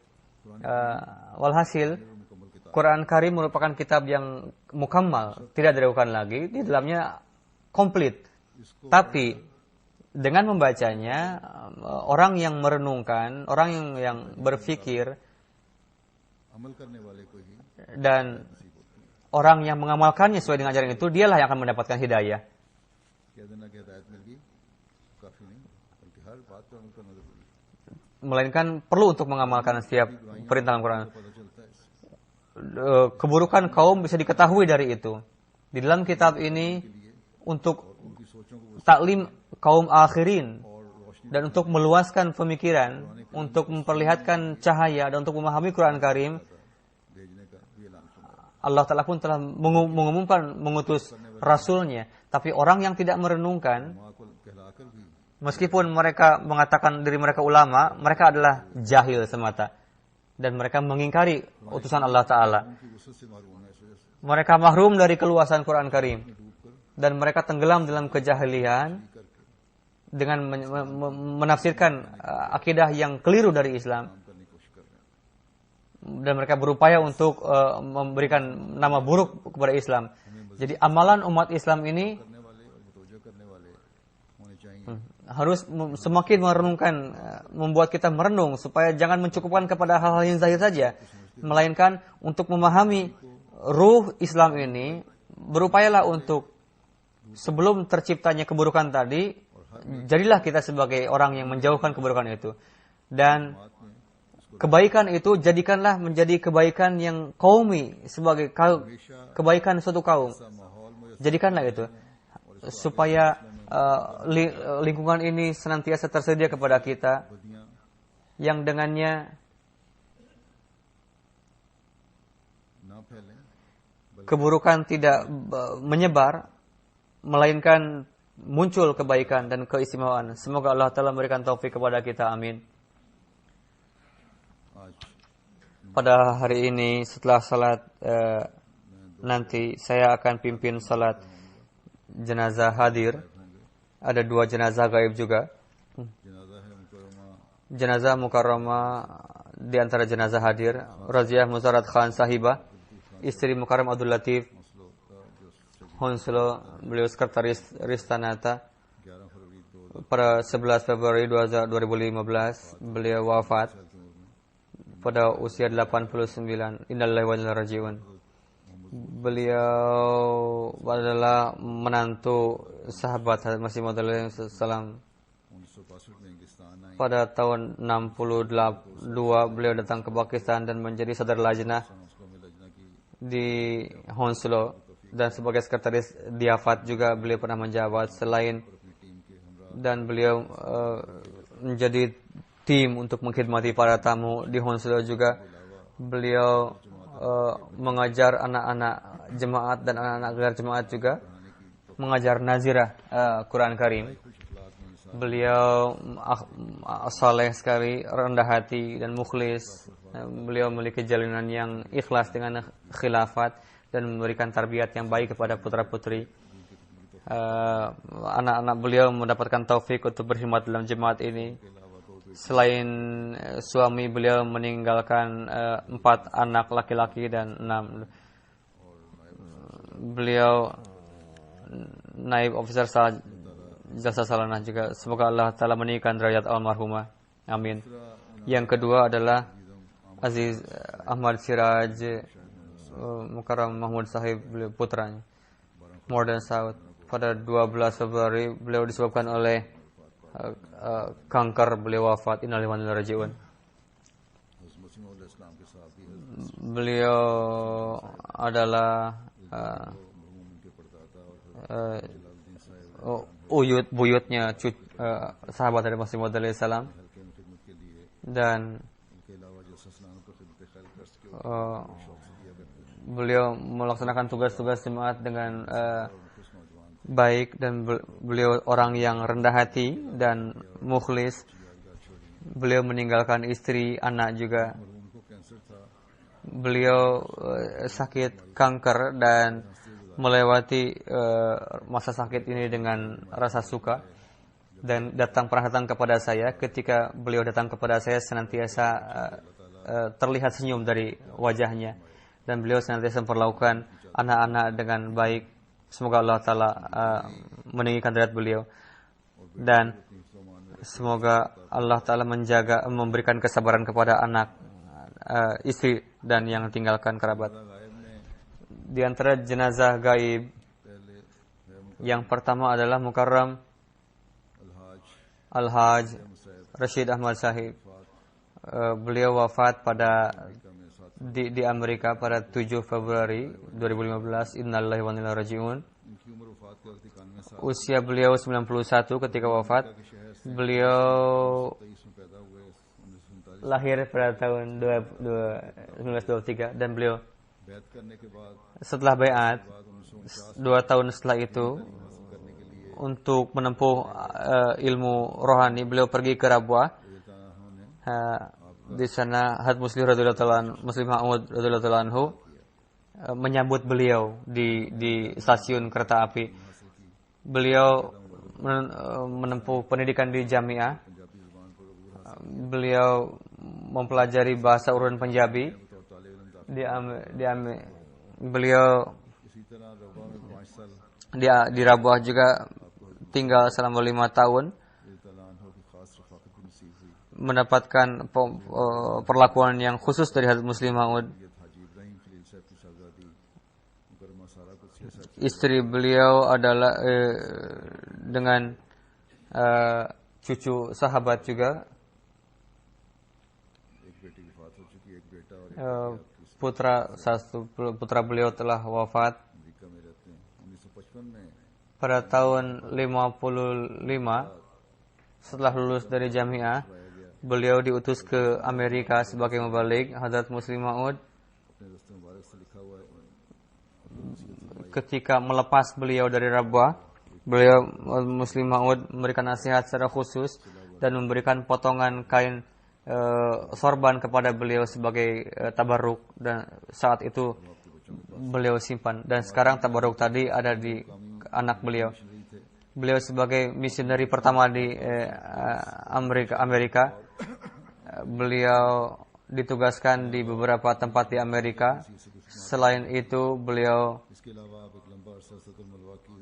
Walhasil, Quran Karim merupakan kitab yang mukammal, tidak diragukan lagi, di dalamnya komplit. Tapi dengan membacanya, orang yang merenungkan, orang yang berpikir, अमल करने वाले को ही dan orang yang mengamalkannya sesuai dengan ajaran itu, dialah yang akan mendapatkan hidayah. कह देना कि हिदायत मिल गई काफी नहीं, बल्कि हर बात पर अमल करना जरूरी है। Melainkan perlu untuk mengamalkan setiap perintah Al-Quran. पता चलता है इससे। Keburukan kaum bisa diketahui dari itu. Di dalam kitab ini, untuk उनकी सोचों को taklim kaum akhirin, dan untuk meluaskan pemikiran, untuk memperlihatkan cahaya, dan untuk memahami Quran Karim, भेजने का भी ऐलान सुना। Allah Ta'ala pun telah mengumumkan, mengutus Rasulnya. Tapi orang yang tidak merenungkan, माँ को कहलाकर भी meskipun mereka mengatakan diri mereka ulama, mereka adalah jahil semata. Dan mereka mengingkari utusan Allah Ta'ala. उनकी वसत से महरूम है। इस वजह से Mereka mahrum dari keluasan Quran Karim. Dan mereka tenggelam dalam kejahilian dengan menafsirkan akidah yang keliru dari Islam. करने की कोशिश कर रहे हैं। Dan mereka berupaya untuk memberikan nama buruk kepada Islam. Jadi amalan umat Islam ini करने वाले और मुतवज्जो करने वाले होने चाहिए। harus semakin merenungkan, membuat kita merenung supaya jangan mencukupkan kepada hal-hal yang zahir saja, melainkan untuk memahami ruh Islam ini, berupayalah untuk sebelum terciptanya keburukan tadi, jadilah kita sebagai orang yang menjauhkan keburukan itu. Dan kebaikan itu jadikanlah menjadi kebaikan yang qaumi, sebagai kebaikan suatu kaum. Jadikanlah itu supaya lingkungan ini senantiasa tersedia kepada kita, yang dengannya ना फैलें, keburukan tidak menyebar, melainkan muncul kebaikan dan keistimewaan. Semoga Allah Ta'ala memberikan taufik kepada kita. Amin. आज Pada hari ini setelah salat nanti saya akan pimpin salat jenazah hadir. Ada 2 jenazah gaib juga. जनाजा है मुकरमा Jenazah Mukarramah di antara jenazah hadir, Raziah Muzarat Khan Sahibah, istri Mukarram Abdul Latif मसलों का जो Honslo, beliau sekretaris Ristanata. 11 फरवरी 2000 Pada 11 Februari 2015 beliau wafat pada usia 89. Innalillahi wa inna ilaihi raji'un. Beliau adalah menantu sahabat Hazrat Masih Maud SAW. 1965 में इंगिस्तान आई। Pada tahun 62 beliau datang ke Pakistan dan menjadi sadar lajnah मसलों में लजना की di Honslo, dan sebagai sekretaris Diafat juga beliau pernah menjabat. Selain अपनी टीम के हमरा dan beliau menjadi tim untuk mengkhidmati para tamu di Honslo juga. Beliau mengajar anak-anak jemaat dan anak-anak gelar jemaat juga, mengajar nazirah Quran Karim. Beliau saleh sekali, rendah hati dan mukhlis. Beliau memiliki jalinan yang ikhlas dengan khilafat dan memberikan tarbiyat yang baik kepada putra-putri. Anak-anak beliau mendapatkan taufik untuk berkhidmat dalam jemaat ini. Selain suami beliau meninggalkan 4 anak laki-laki dan 6. Beliau naib officer Jalsa Salanah juga. Semoga Allah Ta'ala meninggikan derajat almarhumah. Amin. Yang kedua adalah Aziz Ahmad Siraj Mukarram Mahmud Sahib, beliau putranya, Modern South. Pada 12 Februari beliau disebabkan oleh kanker, beliau wafat. Innalillahi wa inna ilaihi raji'un. Beliau adalah buyutnya sahabat dari Masih Maud alaihissalam, हल्के में खिदमत के लिए dan उनके अलावा जो ससनान पर खिदमत खैर कर्ज के शौक से किया करते थे beliau melaksanakan tugas-tugas jemaat dengan और खुश नौजवान थे baik, dan beliau orang yang rendah hati dan mukhlis. यादगार छोड़ी Beliau meninggalkan istri, anak juga. मरहूम को कैंसर था Beliau sakit kanker dan melewati masa sakit ini dengan rasa suka, dan pernah datang kepada saya. Ketika beliau datang kepada saya, senantiasa terlihat senyum dari wajahnya, dan beliau senantiasa memperlakukan anak-anak dengan baik. Semoga Allah Ta'ala meninggikan derajat beliau, dan semoga Allah Ta'ala memberikan kesabaran kepada anak, istri, dan yang tinggalkan kerabat. गायब ने Di antara jenazah gaib, पहले yang pertama adalah Mukarram Alhaj Al-Haj Musayyib Rashid Ahmad Sahib. वफात Beliau wafat America में 7 di Amerika pada 7 Februari 2015. Innalillahi wa inna ilaihi raji'un. इनकी उम्र वफात के वक्त 91 साल Usia beliau 91 ketika wafat. के शहर से Beliau 23 में पैदा हुए 1947 lahir pada tahun 1923, dan beliau बैत करने के बाद setelah bayat 1949 2 tahun setelah itu, हासिल करने के लिए untuk menempuh ilmu rohani, beliau pergi ke Rabwah. ने Di sana Had Muslim Ma'ud radhiyallahu anhu menyambut beliau di stasiun kereta api. Beliau menempuh pendidikan di Jamiah. Punjabi जुबान पर अबूर Beliau mempelajari bahasa urun Punjabi. और तालिब इल्म दाखिल Beliau इसी तरह रबा में 5 साल di Rabwah juga tinggal selama 5 tahun, तलान हो की खास रफाकत भी नसीब हुई mendapatkan perlakuan yang khusus dari Hadrat Muslim Ma'ud. ये हाजी इब्राहिम खलील साहब की शहजादी मुकरमा सारा कुछ साथ Istri beliau adalah dengan cucu sahabat juga. एक बेटी की वफात हो चुकी है, एक बेटा और Putra beliau telah wafat America में रहते हैं 1955 में pada tahun 55. Setelah lulus dari Jamiah, beliau diutus ke Amerika sebagai mubalik Hadrat Muslim Ma'ud. अपने दस्ते मुबारक से लिखा हुआ है Ketika melepas beliau dari Rabwah, beliau Muslim Ma'ud memberikan nasihat secara khusus dan memberikan potongan kain sorban kepada beliau sebagai tabarruk, dan saat itu beliau simpan, dan sekarang tabarruk tadi ada di anak beliau. Beliau sebagai misioneri pertama di Amerika. Beliau ditugaskan di beberapa tempat di Amerika. Selain itu, beliau इसके अलावा आप एक लंबा अरसा सदर मलवाकी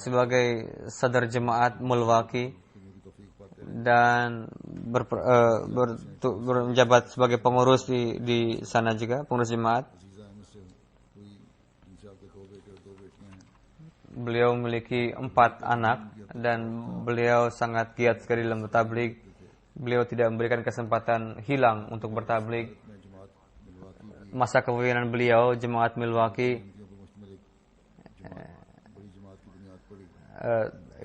sebagai sadar jemaat Mulwaki की तौफीक पाते dan menjabat sebagai pengurus di sana juga, pengurus jemaat. अजीजा अहमद से हुई जिनसे आपके 2 बेटे और 2 बेटियां हैं Beliau memiliki 4 anak dan beliau sangat giat sekali dalam bertabligh. Beliau tidak memberikan kesempatan hilang untuk bertabligh. मैं जमात मिलवाकी Masa kepemimpinan beliau, jemaat Milwaukee के ऊपर मुश्तमिल एक बड़ी जमात की बुनियाद पड़ी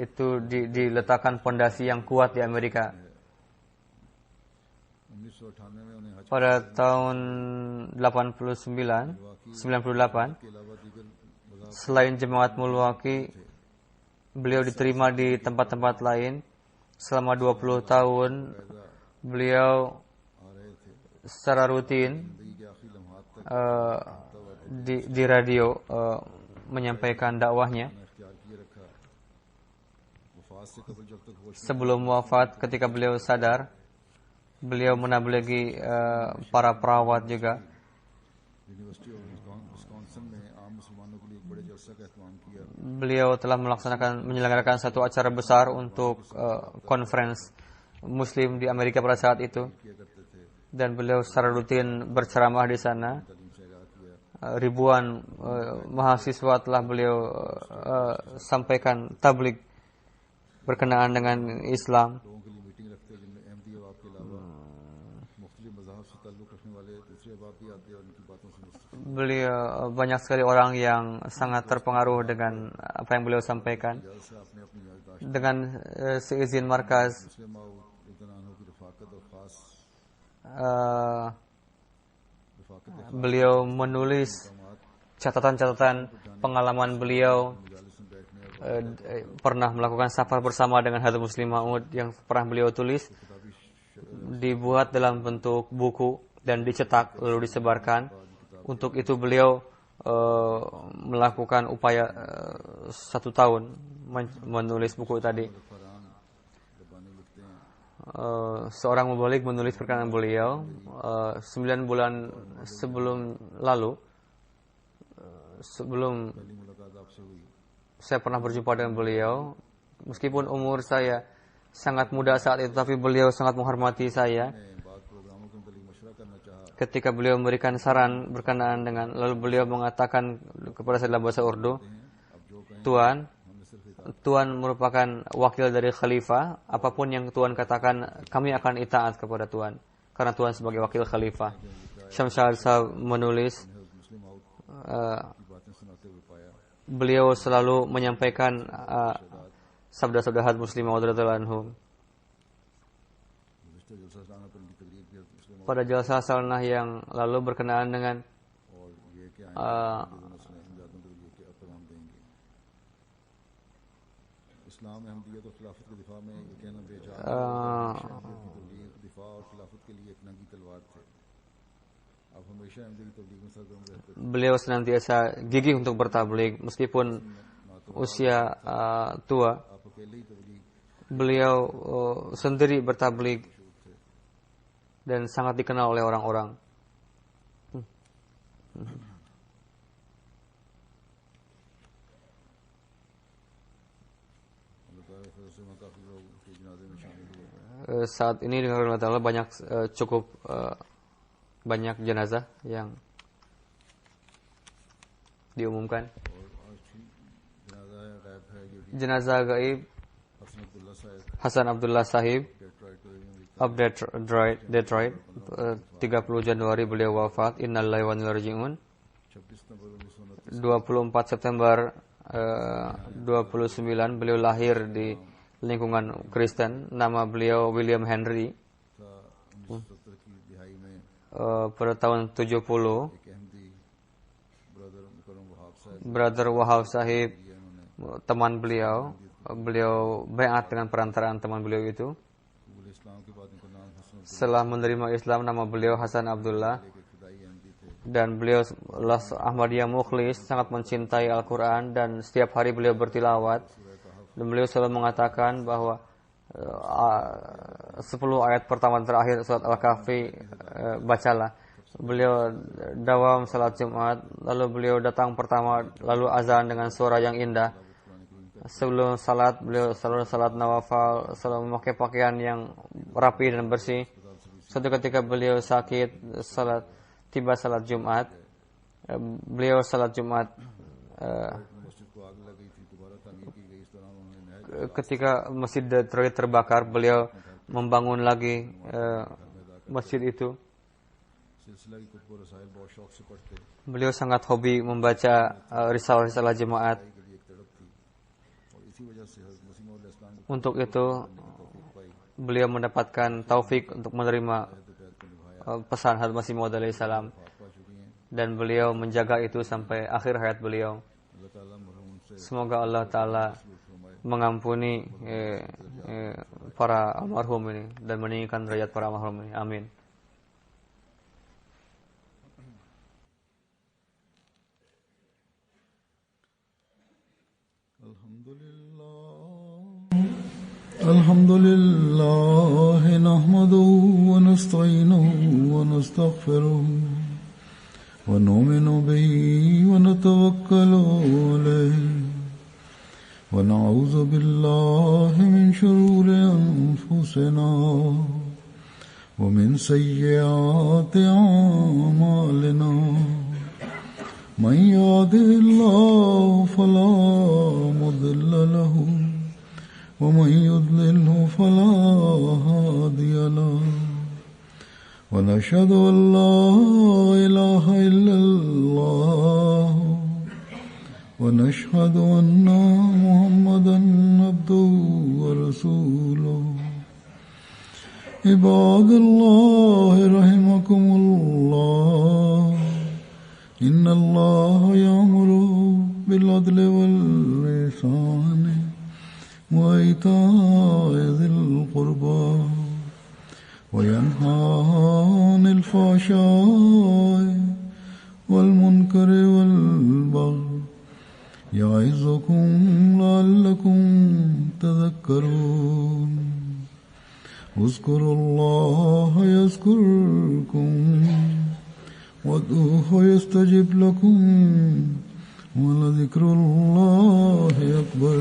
itu diletakkan pondasi yang kuat di Amerika. 1998 में उन्हें हज Pada tahun 98, के अलावा दीगर selain jemaat Milwaukee, beliau diterima di tempat-tempat lain. Selama 20 tahun, beliau आ रहे थे secara rutin जिंदगी के आखिरी लम्हात तक di radio menyampaikan dakwahnya. इख्तियार किए रखा वफात से कबल जब तक होश Sebelum wafat, ketika beliau sadar, beliau menablighi para perawat juga. University of Wisconsin में आम मुसलमानों के लिए एक बड़े जलसा का एहतमाम किया Beliau telah menyelenggarakan satu acara besar untuk conference Muslim di Amerika pada saat itu, किया करते थे dan beliau secara rutin berceramah di sana. तालीम से आगाह किया Ribuan mahasiswa telah beliau sampaikan tabligh berkenaan dengan Islam. लोगों के लिए मीटिंग रखते जिनमें अहमदी और आपके अलावा मुख्तलिफ मज़ाहब beliau banyak sekali orang yang sangat terpengaruh dengan apa yang beliau sampaikan. Dengan seizin markaz, beliau menulis catatan-catatan pengalaman beliau, pernah melakukan safar bersama dengan Hadrat Muslim Maud yang pernah beliau tulis, dibuat dalam bentuk buku dan dicetak lalu disebarkan. Untuk itu beliau melakukan upaya 1 tahun menulis buku tadi. Seorang mubalik menulis perkataan beliau 9 bulan sebelum saya pernah berjumpa dengan beliau. Meskipun umur saya sangat muda saat itu, tapi beliau sangat menghormati saya. Ketika beliau memberikan saran berkenaan dengan, lalu beliau mengatakan kepada saya dalam bahasa Urdu, Tuan merupakan wakil dari khalifah. Apapun yang Tuan katakan, kami akan itaat kepada Tuan, karena Tuan sebagai wakil khalifah. Syamshad Sahab menulis, beliau selalu menyampaikan sabda-sabda Hadrat Muslim Maud radhiyallahu anhu. Pada jalsah salanah yang lalu berkenaan dengan beliau senantiasa gigih untuk bertabligh meskipun usia tua. Beliau sendiri bertabligh dan sangat dikenal oleh orang-orang. Saat ini dengan Allah Ta'ala cukup banyak jenazah yang diumumkan. Jenazah gaib Hasan Abdullah Sahib of Detroit, 30 Januari beliau wafat. Innalillahi wa inna ilaihi raji'un. 24 September 29 beliau lahir di lingkungan Kristen. Nama beliau William Henry. Pada tahun 70 Brother Wahab Sahib, teman beliau baiat dengan perantaraan teman beliau itu. Setelah menerima Islam, nama beliau Hasan Abdullah, dan beliau Ahmadiyah mukhlis, sangat mencintai Al-Quran, dan setiap hari beliau bertilawat. Dan beliau selalu mengatakan bahwa 10 ayat pertama terakhir surat Al-Kahfi bacalah. Beliau dawam salat Jumat, lalu beliau datang pertama, lalu azan dengan suara yang indah. Sebelum salat, beliau selalu salat nawafal, selalu memakai pakaian yang rapi dan bersih. Suatu ketika beliau sakit, tiba salat Jumat. Beliau salat Jumat ketika Masjid Detroit terbakar, beliau membangun lagi masjid itu. Beliau sangat hobi membaca risalah-risalah jemaat. Untuk itu beliau mendapatkan taufik untuk menerima pesan Hadrat Masih Maud alaihi salam, dan beliau menjaga itu sampai akhir hayat beliau. Semoga Allah Ta'ala mengampuni para almarhum ini dan meninggikan derajat para almarhum ini. Amin. الحمد لله نحمده ونستعينه ونستغفره ونؤمن به ونتوكل عليه ونعوذ بالله من شرور أنفسنا ومن سيئات أعمالنا من يهده الله فلا مضل له ومن يضلله فلا هادي له ونشهد أن لا إله إلا الله ونشهد أن محمدا عبده ورسوله عباد الله رحمكم الله إن الله يأمر بالعدل والإحسان وإيتاء ذي القربى وينهى عن الفحشاء والمنكر والبغي يعظكم لعلكم تذكرون اذكروا الله يذكركم وادعوه يستجب لكم ولذكر الله أكبر